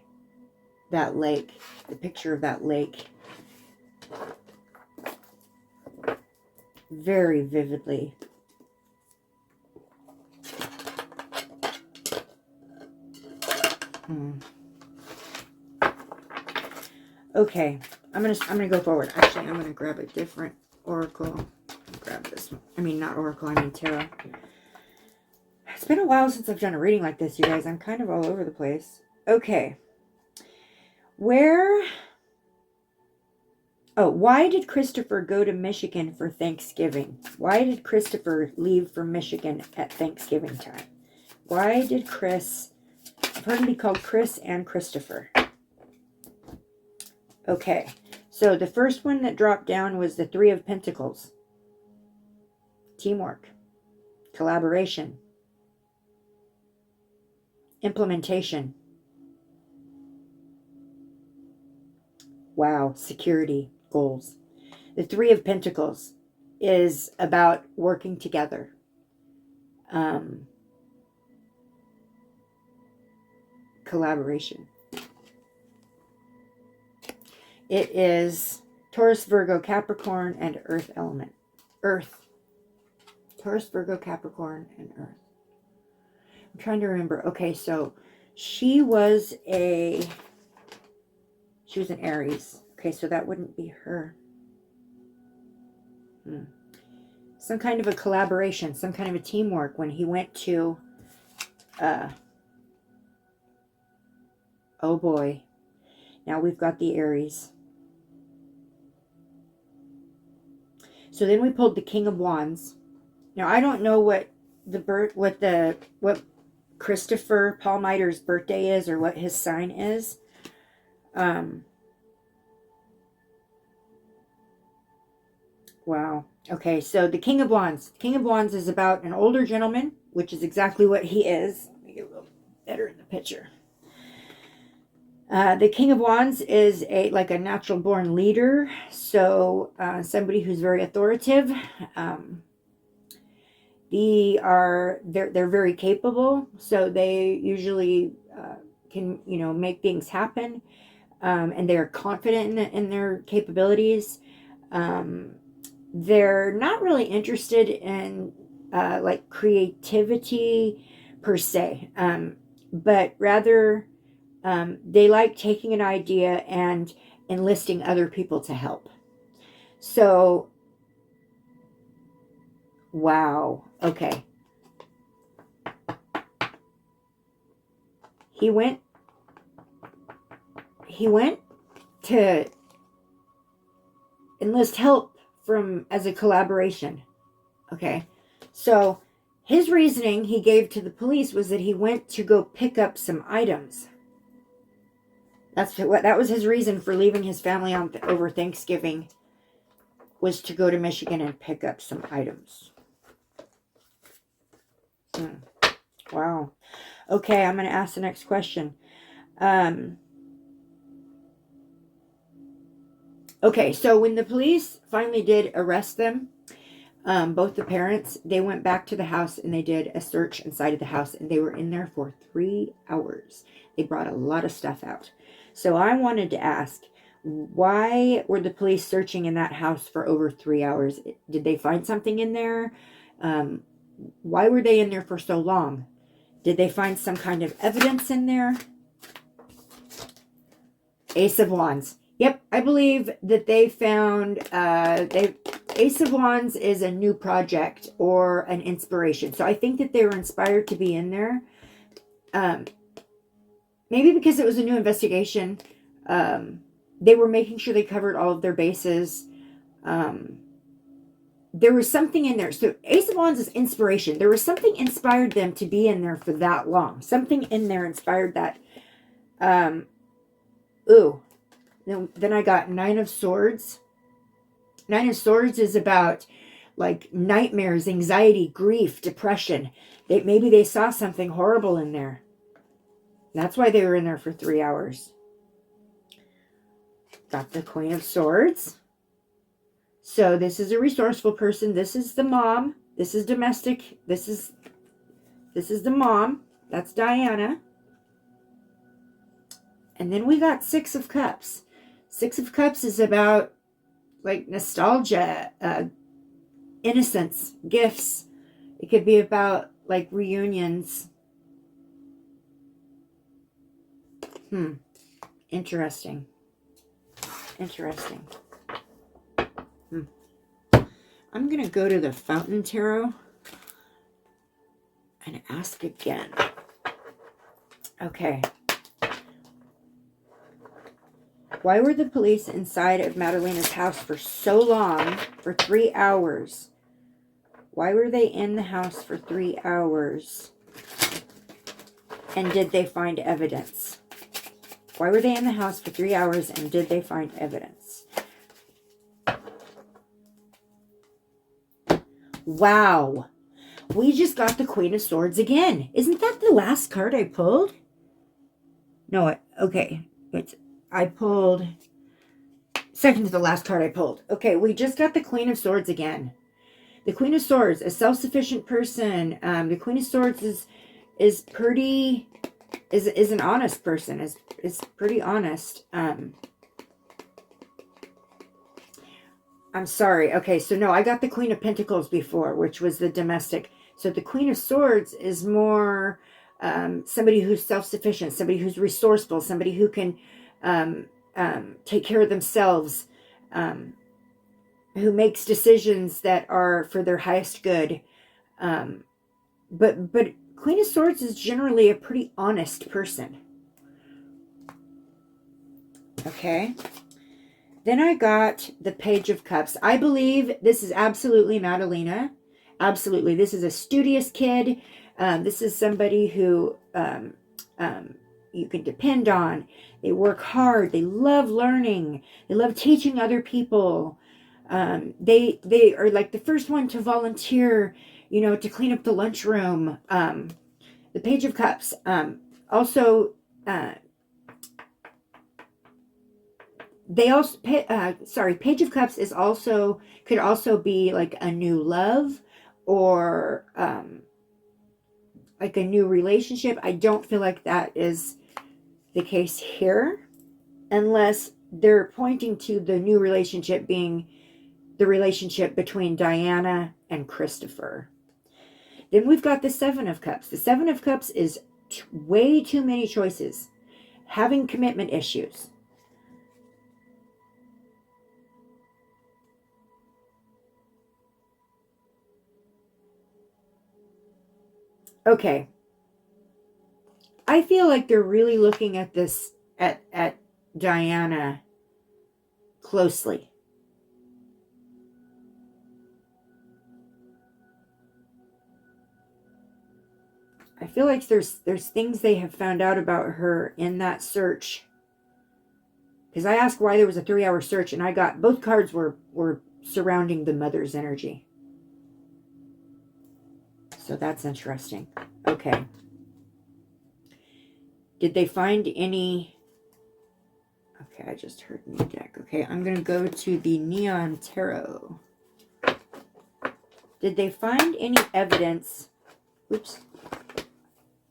that lake, the picture of that lake, very vividly. Okay, I'm gonna go forward. Actually, I'm gonna grab a different oracle. Grab this one. I mean, not oracle. I mean tarot. It's been a while since I've done a reading like this, you guys. I'm kind of all over the place. Okay. Why did Christopher go to Michigan for Thanksgiving? Why did Christopher leave for Michigan at Thanksgiving time? Why did Chris, I've heard him be called Chris and Christopher. Okay, so the first one that dropped down was the Three of Pentacles. Teamwork, collaboration, implementation. Wow, security, goals. The Three of Pentacles is about working together. Collaboration. It is Taurus, Virgo, Capricorn, and Earth element. Earth. Taurus, Virgo, Capricorn, and Earth. I'm trying to remember. Okay, so she was an Aries. Okay, so that wouldn't be her. Some kind of a collaboration, some kind of a teamwork when he went to, oh boy. Now we've got the Aries. So then we pulled the King of Wands. Now I don't know what Christopher Paul Miter's birthday is or what his sign is. Wow. Okay, so the King of Wands. King of Wands is about an older gentleman, which is exactly what he is. Let me get a little better in the picture. The King of Wands is like a natural born leader. So somebody who's very authoritative. They're very capable. So they usually can, make things happen. And they're confident in their capabilities. They're not really interested in like creativity per se, but rather they like taking an idea and enlisting other people to help. So, wow. Okay. He went to enlist help as a collaboration. Okay. So his reasoning he gave to the police was that he went to go pick up some items. That was his reason for leaving his family over Thanksgiving, was to go to Michigan and pick up some items. Wow. Okay, I'm going to ask the next question. Okay, so when the police finally did arrest them, both the parents, they went back to the house and they did a search inside of the house, and they were in there for 3 hours. They brought a lot of stuff out. So I wanted to ask, why were the police searching in that house for over 3 hours? Did they find something in there? Why were they in there for so long? Did they find some kind of evidence in there? Ace of Wands. Yep, I believe that they found, Ace of Wands is a new project or an inspiration. So I think that they were inspired to be in there. Maybe because it was a new investigation. They were making sure they covered all of their bases. There was something in there. So Ace of Wands is inspiration. There was something inspired them to be in there for that long. Something in there inspired that. Then I got Nine of Swords. Nine of Swords is about like nightmares, anxiety, grief, depression. Maybe they saw something horrible in there. That's why they were in there for 3 hours. Got the Queen of Swords. So this is a resourceful person. This is the mom. This is domestic. This is the mom. That's Diana. And then we got Six of Cups. Six of Cups is about like nostalgia, innocence, gifts. It could be about like reunions. Interesting. I'm going to go to the Fountain Tarot and ask again. Okay. Why were the police inside of Madalina's house for so long, for 3 hours? Why were they in the house for 3 hours? And did they find evidence? Why were they in the house for 3 hours and did they find evidence? Wow. We just got the Queen of Swords again. Isn't that the last card I pulled? No, okay. I pulled second to the last card I pulled. Okay, we just got the Queen of Swords again. The Queen of Swords, a self-sufficient person. The Queen of Swords is pretty, is an honest person, is pretty honest. I'm sorry. Okay, so no, I got the Queen of Pentacles before, which was the domestic. So the Queen of Swords is more somebody who's self-sufficient, somebody who's resourceful, somebody who can take care of themselves, who makes decisions that are for their highest good. But Queen of Swords is generally a pretty honest person. Okay. Then I got the Page of Cups. I believe this is absolutely Madalina. Absolutely. This is a studious kid. This is somebody who you can depend on. They work hard. They love learning. They love teaching other people. They are like the first one to volunteer, you know, to clean up the lunchroom. The Page of Cups. Also, they also, Page of Cups is also, could also be like a new love or like a new relationship. I don't feel like that is the case here, unless they're pointing to the new relationship being the relationship between Diana and Christopher. Then we've got the Seven of Cups. The Seven of Cups is way too many choices. Having commitment issues. Okay. I feel like they're really looking at this, at Diana closely. I feel like there's things they have found out about her in that search. Because I asked why there was a 3-hour search, and I got both cards were surrounding the mother's energy. So that's interesting. Okay. Did they find any... Okay, I just heard new deck. Okay, I'm going to go to the Neon Tarot. Did they find any evidence... Oops.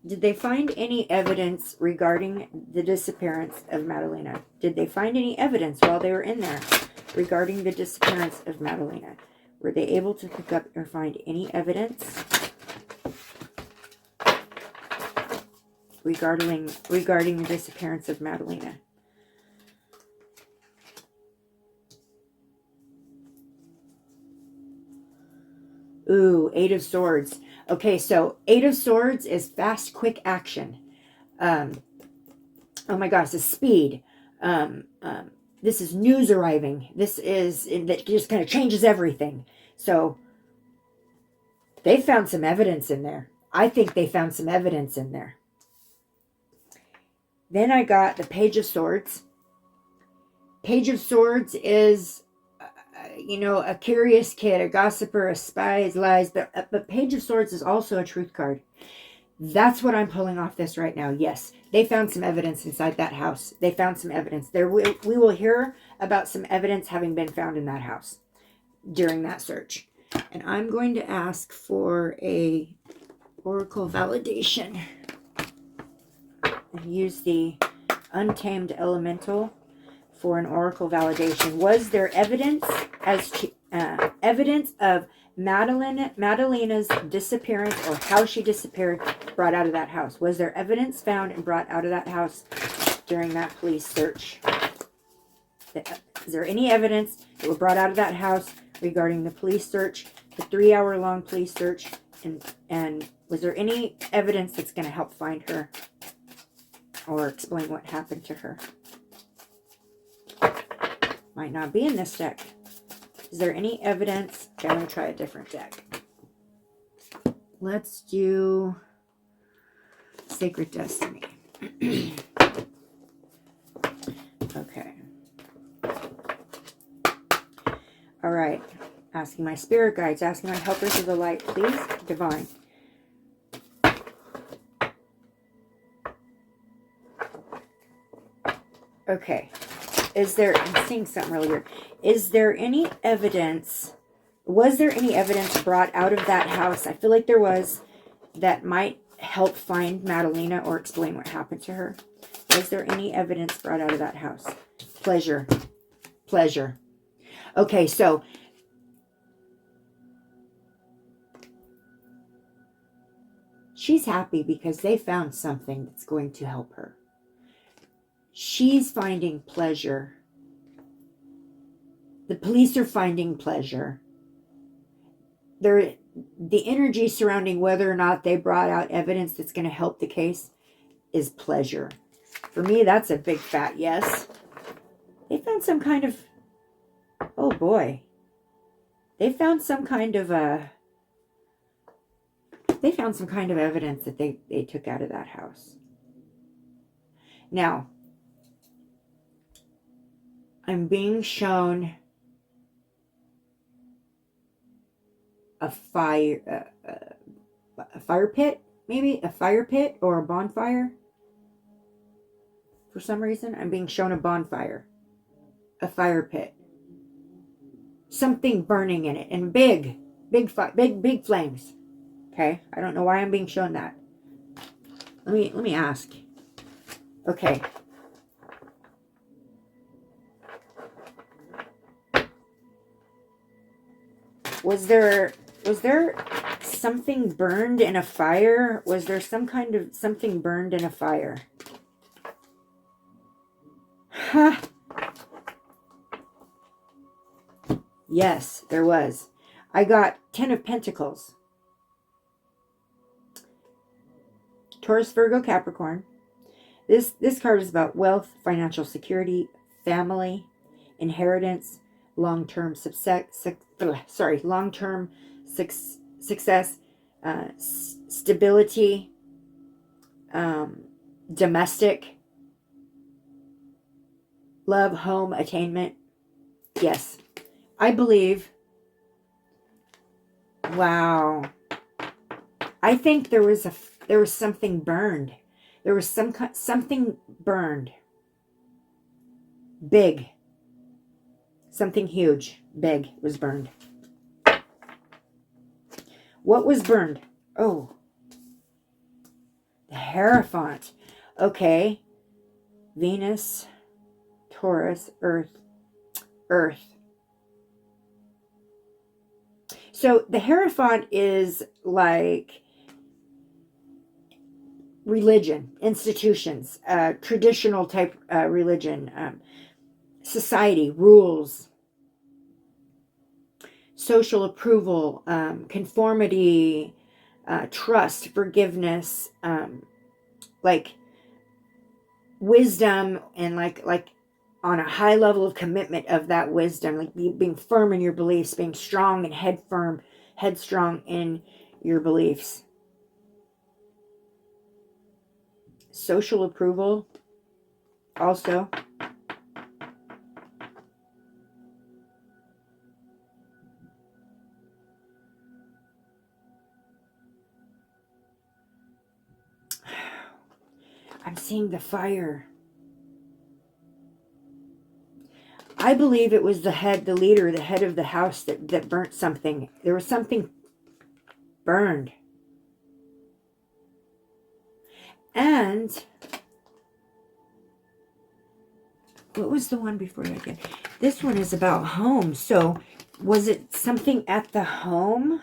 Did they find any evidence regarding the disappearance of Madalina? Did they find any evidence while they were in there regarding the disappearance of Madalina? Were they able to pick up or find any evidence regarding the disappearance of Madalina? Ooh, Eight of Swords. Okay, so Eight of Swords is fast, quick action. Oh my gosh, it's speed. This is news arriving. This is, that just kind of changes everything. So they found some evidence in there. I think they found some evidence in there. Then I got the Page of Swords. Page of Swords is, you know, a curious kid, a gossiper, a spy, lies. But Page of Swords is also a truth card. That's what I'm pulling off this right now. Yes, they found some evidence inside that house. They found some evidence. We will hear about some evidence having been found in that house during that search. And I'm going to ask for a oracle validation. And use the Untamed Elemental for an oracle validation. Was there evidence evidence of Madalina's disappearance, or how she disappeared, brought out of that house? Was there evidence found and brought out of that house during that police search? Is there any evidence that was brought out of that house regarding the police search, the 3-hour-long police search, and was there any evidence that's going to help find her or explain what happened to her? Might not be in this deck. Is there any evidence? Okay, I'm going to try a different deck. Let's do Sacred Destiny. Okay. All right. Asking my spirit guides, asking my helpers of the light, please, divine. Okay. Is there, I'm seeing something really weird. Is there any evidence, was there any evidence brought out of that house? I feel like there was, that might help find Madalina or explain what happened to her. Was there any evidence brought out of that house? Pleasure. Pleasure. Okay, so she's happy because they found something that's going to help her. She's finding pleasure. The police are finding pleasure. The energy surrounding whether or not they brought out evidence that's going to help the case is pleasure. For me, that's a big fat yes. They found some kind of, oh boy. They found some kind of evidence that they took out of that house. Now, I'm being shown a fire pit, maybe a fire pit or a bonfire. For some reason, I'm being shown a bonfire, a fire pit, something burning in it, and big flames. Okay, I don't know why I'm being shown that. Let me ask. Okay. Was there something burned in a fire? Was there some kind of something burned in a fire? Huh. Yes, there was. I got 10 of Pentacles. Taurus, Virgo, Capricorn. This card is about wealth, financial security, family, inheritance, long-term success, stability, domestic, love, home, attainment. Yes, I believe. Wow. I think there was something burned. There was something burned. Big. Something huge, big was burned. What was burned? Oh. The Hierophant. Okay. Venus, Taurus, Earth. So the Hierophant is like religion, institutions, traditional type religion, society, rules, social approval, conformity, trust, forgiveness, like wisdom, and like on a high level of commitment of that wisdom, like being firm in your beliefs, being strong and headstrong in your beliefs. Social approval also. I'm seeing the fire. I believe it was the head of the house that burnt something. There was something burned. And what was the one before that again? This one is about home. So was it something at the home?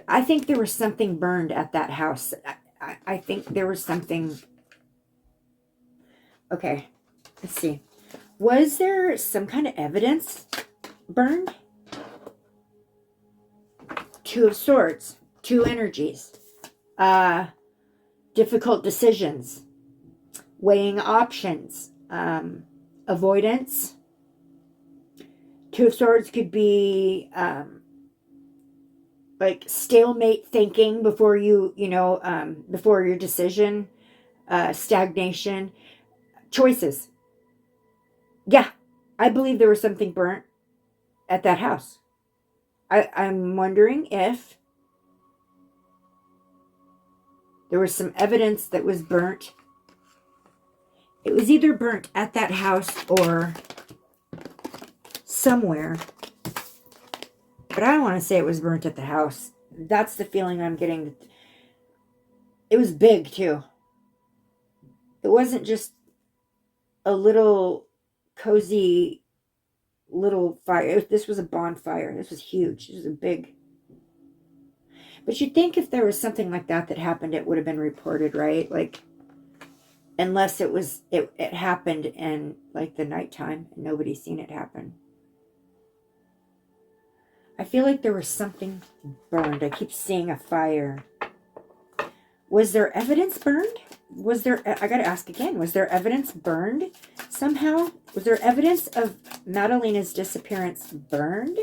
I think there was something burned at that house. I think there was something. Okay, let's see. Was there some kind of evidence burned? Two of Swords, two energies. Difficult decisions. weighing options, avoidance. Two of Swords could be like stalemate thinking before before your decision, stagnation, choices. Yeah, I believe there was something burnt at that house. I'm wondering if there was some evidence that was burnt. It was either burnt at that house or somewhere. But I don't want to say it was burnt at the house. That's the feeling I'm getting. It was big, too. It wasn't just a little cozy little fire. This was a bonfire. This was huge. This was a big... But you'd think if there was something like that that happened, it would have been reported, right? Like, unless it happened in, like, the nighttime and nobody's seen it happen. I feel like there was something burned. I keep seeing a fire. Was there evidence burned? I gotta ask again, was there evidence burned somehow? Was there evidence of Madalina's disappearance burned?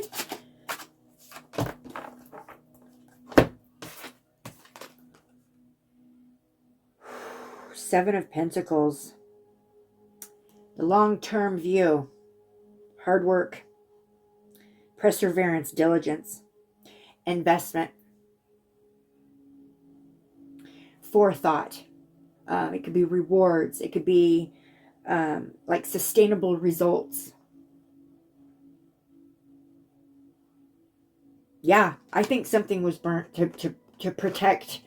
Seven of Pentacles. The long-term view. Hard work. Perseverance, diligence. Investment. Forethought. It could be rewards. It could be like sustainable results. Yeah, I think something was burnt to protect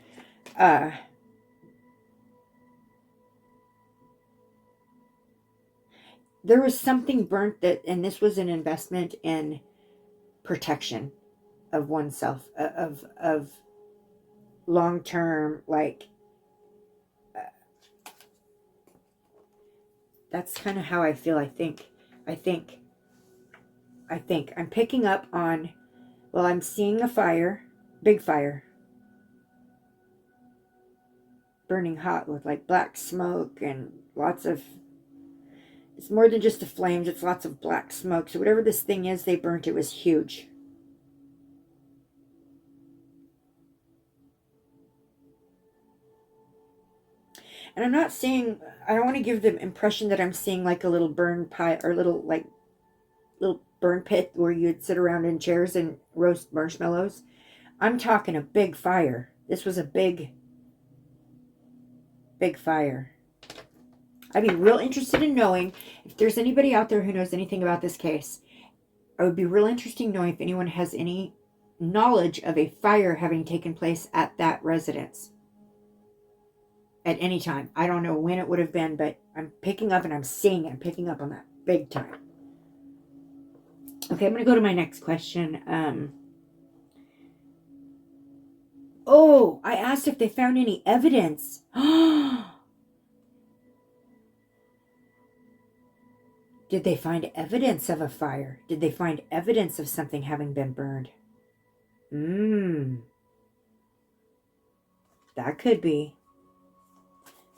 there was something burnt and this was an investment in protection of oneself, of long-term, like, that's kind of how I feel. I think I'm picking up on, well, I'm seeing a fire, big fire, burning hot with like black smoke and lots of, it's more than just the flames, it's lots of black smoke. So whatever this thing is they burnt, it was huge. And I'm not saying, I don't want to give the impression that I'm seeing like a little burn pie or little burn pit where you'd sit around in chairs and roast marshmallows. I'm talking a big fire. This was a big fire. I'd be real interested in knowing if there's anybody out there who knows anything about this case. I would be real interested in knowing if anyone has any knowledge of a fire having taken place at that residence. At any time. I don't know when it would have been, but I'm picking up and I'm seeing it. I'm picking up on that big time. Okay, I'm going to go to my next question. Oh, I asked if they found any evidence. Did they find evidence of a fire? Did they find evidence of something having been burned? That could be.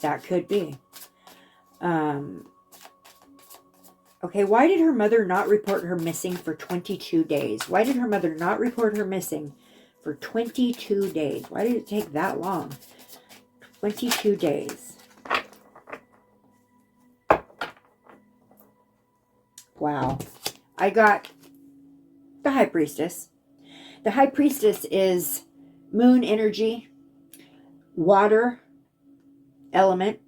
That could be. Okay, why did her mother not report her missing for 22 days? Why did her mother not report her missing for 22 days? Why did it take that long? 22 days. Wow. I got the High Priestess. The High Priestess is moon energy, water element.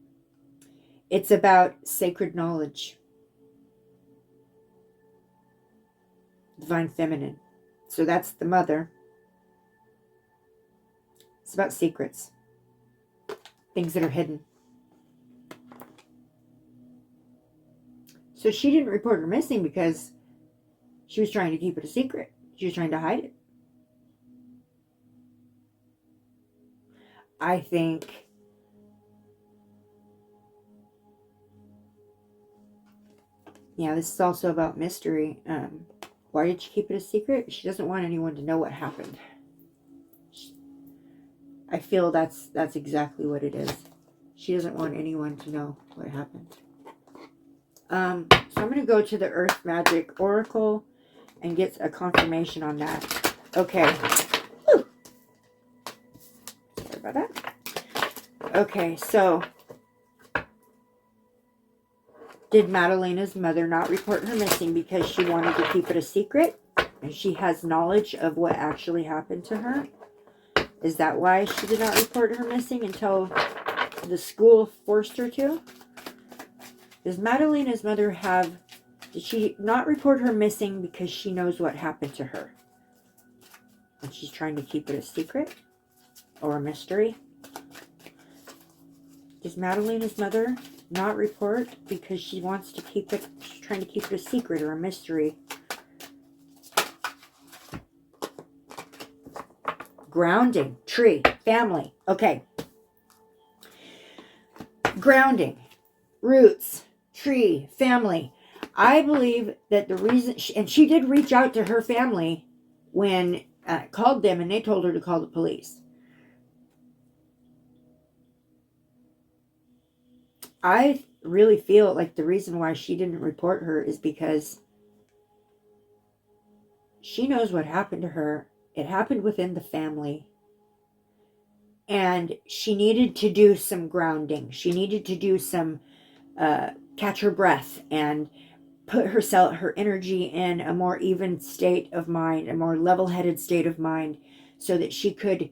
It's about sacred knowledge. Divine feminine. So that's the mother. It's about secrets. Things that are hidden. So she didn't report her missing because she was trying to keep it a secret. She was trying to hide it. I think yeah, this is also about mystery. Why did she keep it a secret? She doesn't want anyone to know what happened. I feel that's exactly what it is. She doesn't want anyone to know what happened. So I'm going to go to the Earth Magic Oracle and get a confirmation on that. Okay. Whew. Sorry about that. Okay, so did Madalina's mother not report her missing because she wanted to keep it a secret? And she has knowledge of what actually happened to her? Is that why she did not report her missing until the school forced her to? Does Madalina's mother did she not report her missing because she knows what happened to her? And she's trying to keep it a secret or a mystery? Does Madalina's mother not report because she wants to keep it, she's trying to keep it a secret or a mystery? Grounding, tree, family. Okay. Grounding, roots, tree, family. I believe that the reason, and she did reach out to her family when called them, and they told her to call the police. I really feel like the reason why she didn't report her is because she knows what happened to her. It happened within the family. And she needed to do some grounding. She needed to do some catch her breath and put her energy in a more even state of mind, a more level-headed state of mind, so that she could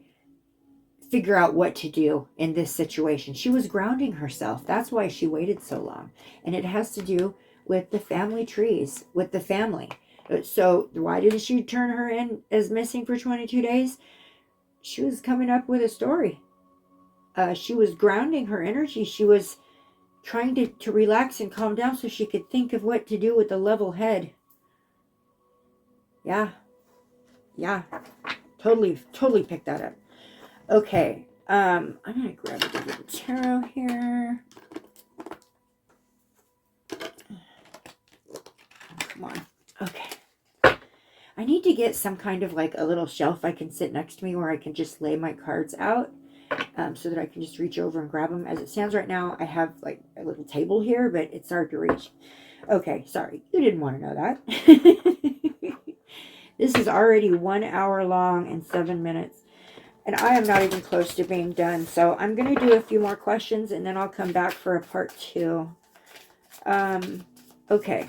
figure out what to do in this situation. She was grounding herself. That's why she waited so long. And it has to do with the family trees, with the family. So why didn't she turn her in as missing for 22 days? She was coming up with a story. She was grounding her energy. She was trying to relax and calm down so she could think of what to do with a level head. Yeah. Totally picked that up. Okay. I'm going to grab a bit of the tarot here. Come on. Okay. I need to get some kind of like a little shelf I can sit next to me where I can just lay my cards out. So that I can just reach over and grab them. As it stands right now, I have like a little table here, but it's hard to reach. Okay, sorry. You didn't want to know that. This is already 1 hour long and 7 minutes. And I am not even close to being done. So I'm going to do a few more questions and then I'll come back for a part 2. Okay.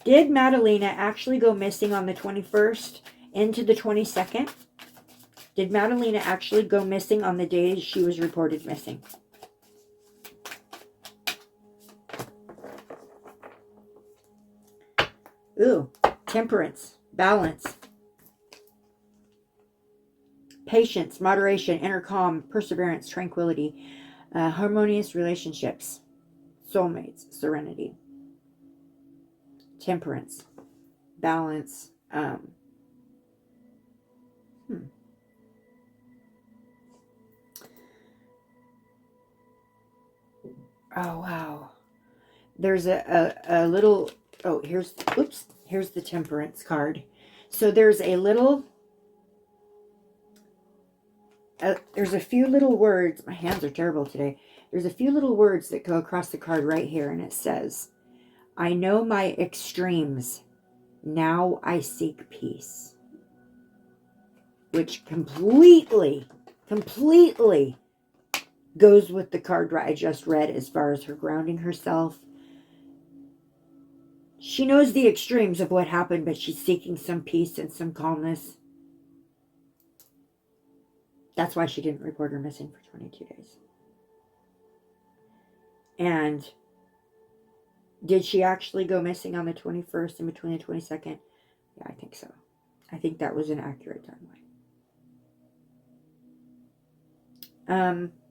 Did Madalina actually go missing on the 21st into the 22nd? Did Madalina actually go missing on the day she was reported missing? Ooh, temperance, balance, patience, moderation, inner calm, perseverance, tranquility, harmonious relationships, soulmates, serenity, temperance, balance, Oh, wow. There's a little, oh, here's the temperance card. So there's a little, there's a few little words. My hands are terrible today. There's a few little words that go across the card right here. And it says, I know my extremes. Now I seek peace. Which completely goes with the card I just read as far as her grounding herself. She knows the extremes of what happened, but she's seeking some peace and some calmness. That's why she didn't report her missing for 22 days. And did she actually go missing on the 21st in between the 22nd? Yeah, I think so. I think that was an accurate timeline.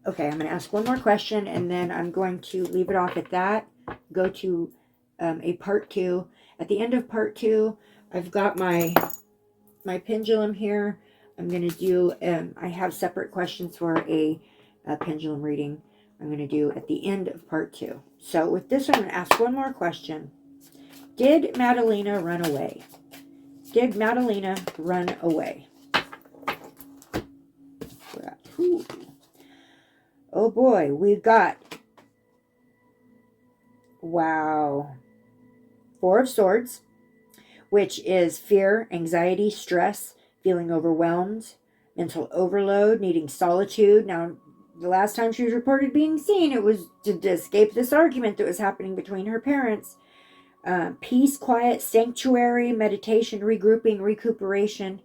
Okay, I'm going to ask one more question, and then I'm going to leave it off at that. Go to a part 2. At the end of part 2, I've got my pendulum here. I'm going to do, I have separate questions for a pendulum reading I'm going to do at the end of part 2. So with this, I'm going to ask one more question. Did Madalina run away? Did Madalina run away? Ooh. Oh boy, we've got, wow, Four of Swords, which is fear, anxiety, stress, feeling overwhelmed, mental overload, needing solitude. Now, the last time she was reported being seen, it was to escape this argument that was happening between her parents. Peace, quiet, sanctuary, meditation, regrouping, recuperation.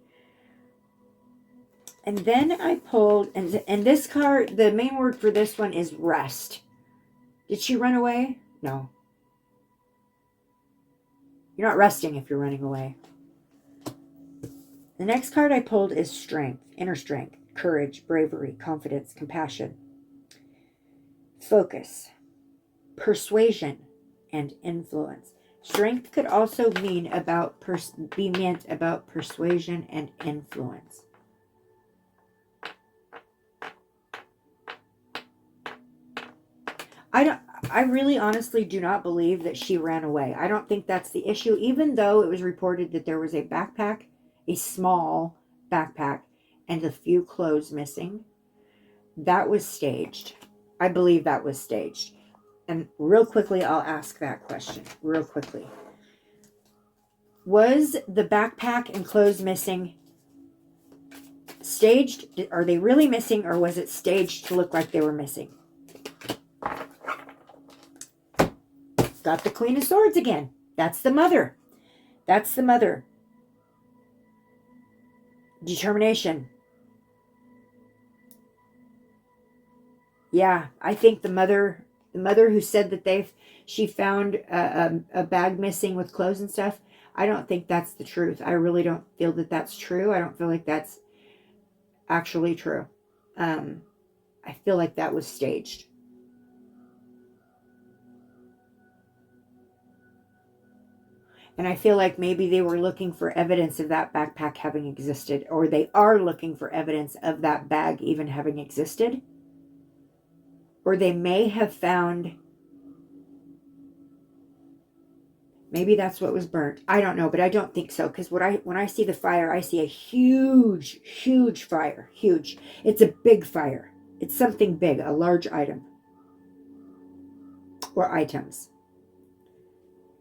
And then I pulled, and this card, the main word for this one is rest. Did she run away? No. You're not resting if you're running away. The next card I pulled is strength, inner strength, courage, bravery, confidence, compassion, focus, persuasion, and influence. Strength could also mean be meant about persuasion and influence. I really honestly do not believe that she ran away. I don't think that's the issue, even though it was reported that there was a backpack, a small backpack, and a few clothes missing. That was staged. I believe that was staged. And real quickly, I'll ask that question. Real quickly. Was the backpack and clothes missing staged? Are they really missing, or was it staged to look like they were missing? Got the Queen of Swords again. That's the mother. That's the mother. Determination. Yeah, I think the mother who said that she found a bag missing with clothes and stuff, I don't think that's the truth. I really don't feel that that's true. I don't feel like that's actually true. I feel like that was staged. And I feel like maybe they were looking for evidence of that backpack having existed, or they are looking for evidence of that bag even having existed. Or they may have found, maybe that's what was burnt. I don't know, but I don't think so. Because when I see the fire, I see a huge, huge fire. Huge. It's a big fire. It's something big, a large item. Or items.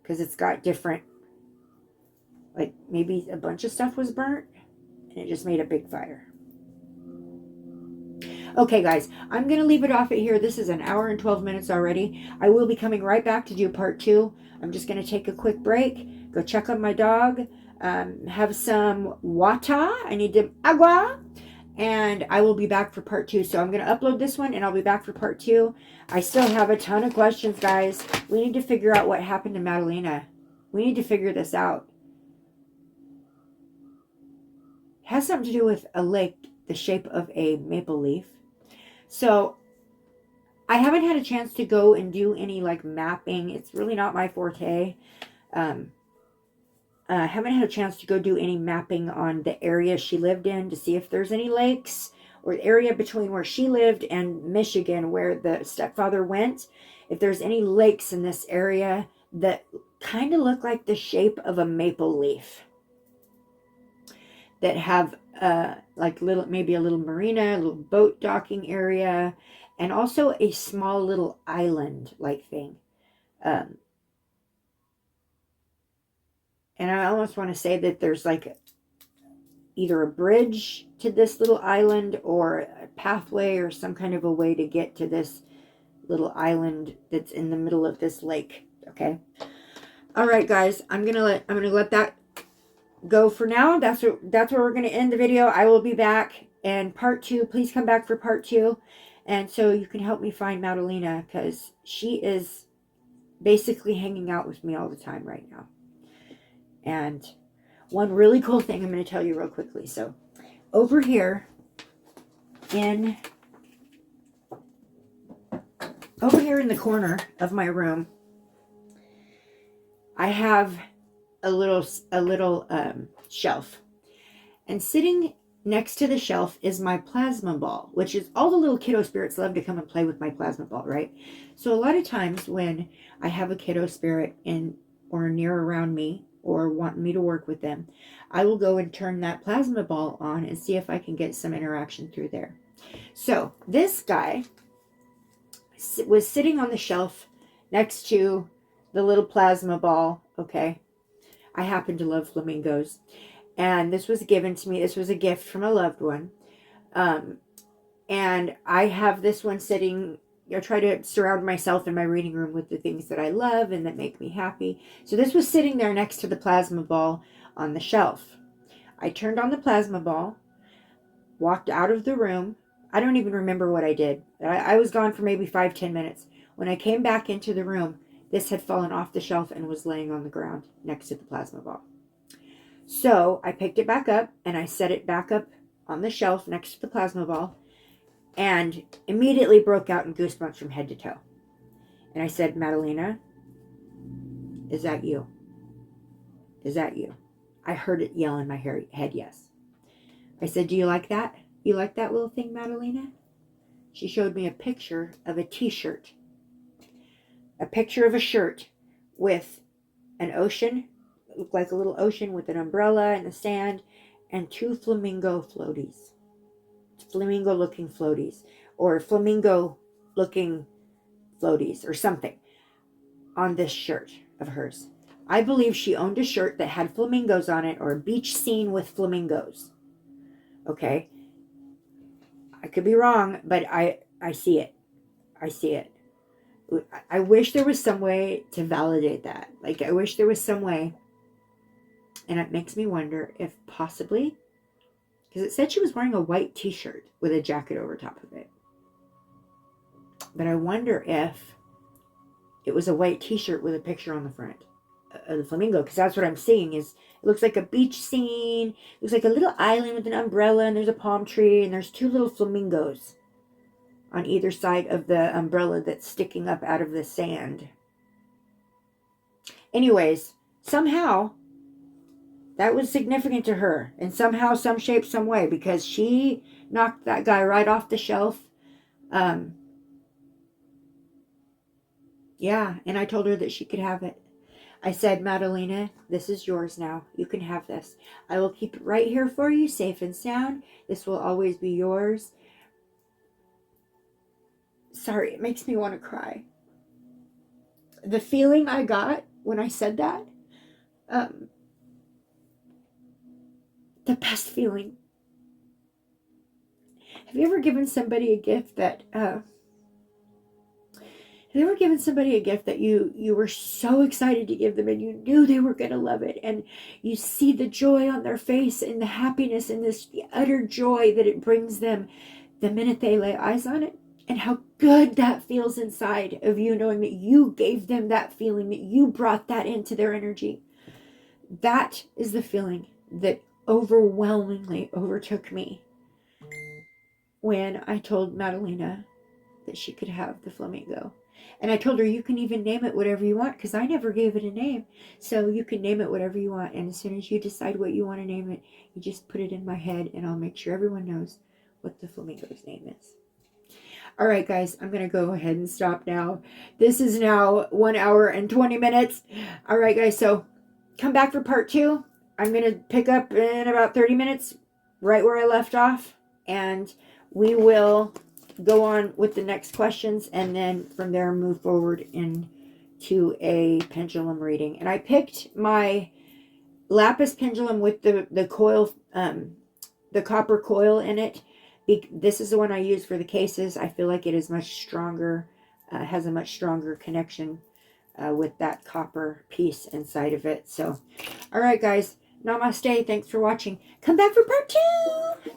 Because it's got different, like maybe a bunch of stuff was burnt and it just made a big fire. Okay, guys, I'm going to leave it off at here. This is an hour and 12 minutes already. I will be coming right back to do part 2. I'm just going to take a quick break, go check on my dog, have some water. I need the agua. And I will be back for part 2. So I'm going to upload this one and I'll be back for part 2. I still have a ton of questions, guys. We need to figure out what happened to Madalina. We need to figure this out. It has something to do with a lake, the shape of a maple leaf. So I haven't had a chance to go and do any like mapping. It's really not my forte. I haven't had a chance to go do any mapping on the area she lived in to see if there's any lakes, or the area between where she lived and Michigan where the stepfather went. If there's any lakes in this area that kind of look like the shape of a maple leaf, that have like maybe a little marina, a little boat docking area, and also a small little island like thing. And I almost want to say that there's like either a bridge to this little island or a pathway or some kind of a way to get to this little island that's in the middle of this lake. Okay. All right, guys, I'm gonna let that go for now. That's where we're going to end the video. I will be back in part 2. Please come back for part 2. And so you can help me find Madalina, because she is basically hanging out with me all the time right now. And one really cool thing I'm going to tell you real quickly. So over here in the corner of my room, I have a little shelf, and sitting next to the shelf is my plasma ball, which is all the little kiddo spirits love to come and play with my plasma ball, right? So a lot of times when I have a kiddo spirit in or near around me or want me to work with them, I will go and turn that plasma ball on and see if I can get some interaction through there. So this guy was sitting on the shelf next to the little plasma ball. Okay. I happen to love flamingos. And this was given to me. This was a gift from a loved one. And I have this one sitting, I try to surround myself in my reading room with the things that I love and that make me happy. So this was sitting there next to the plasma ball on the shelf. I turned on the plasma ball, walked out of the room. I don't even remember what I did. I was gone for maybe 5-10 minutes. When I came back into the room, this had fallen off the shelf and was laying on the ground next to the plasma ball. So I picked it back up and I set it back up on the shelf next to the plasma ball and immediately broke out in goosebumps from head to toe. And I said, Madalina, is that you? Is that you? I heard it yell in my head, yes. I said, do you like that? You like that little thing, Madalina? She showed me a picture of a t-shirt. A picture of a shirt with an ocean. It looked like a little ocean with an umbrella and the sand and 2 flamingo floaties. Flamingo looking floaties. Or flamingo looking floaties or something on this shirt of hers. I believe she owned a shirt that had flamingos on it or a beach scene with flamingos. Okay. I could be wrong, but I see it. I see it. I wish there was some way to validate that. Like, I wish there was some way. And it makes me wonder if possibly, because it said she was wearing a white t-shirt with a jacket over top of it. But I wonder if it was a white t-shirt with a picture on the front of the flamingo, because that's what I'm seeing. Is it looks like a beach scene. It looks like a little island with an umbrella, and there's a palm tree, and there's 2 little flamingos on either side of the umbrella that's sticking up out of the sand. Anyways, somehow that was significant to her in somehow, some shape, some way, because she knocked that guy right off the shelf. Yeah, and I told her that she could have it. I said, Madalina, this is yours now. You can have this. I will keep it right here for you, safe and sound. This will always be yours. Sorry, it makes me want to cry. The feeling I got when I said that, the best feeling. Have you ever given somebody a gift that, you were so excited to give them and you knew they were going to love it, and you see the joy on their face and the happiness and the utter joy that it brings them the minute they lay eyes on it, and how good that feels inside of you, knowing that you gave them that feeling, that you brought that into their energy. That is the feeling that overwhelmingly overtook me when I told Madalina that she could have the flamingo. And I told her, you can even name it whatever you want, because I never gave it a name. So you can name it whatever you want. And as soon as you decide what you want to name it, you just put it in my head, and I'll make sure everyone knows what the flamingo's name is. All right, guys, I'm going to go ahead and stop now. This is now 1 hour and 20 minutes. All right, guys, so come back for part 2. I'm going to pick up in about 30 minutes, right where I left off. And we will go on with the next questions, and then from there move forward into a pendulum reading. And I picked my lapis pendulum with the coil, the copper coil in it. This is the one I use for the cases. I feel like it is much stronger, has a much stronger connection with that copper piece inside of it. So, all right, guys, namaste. Thanks for watching. Come back for part 2.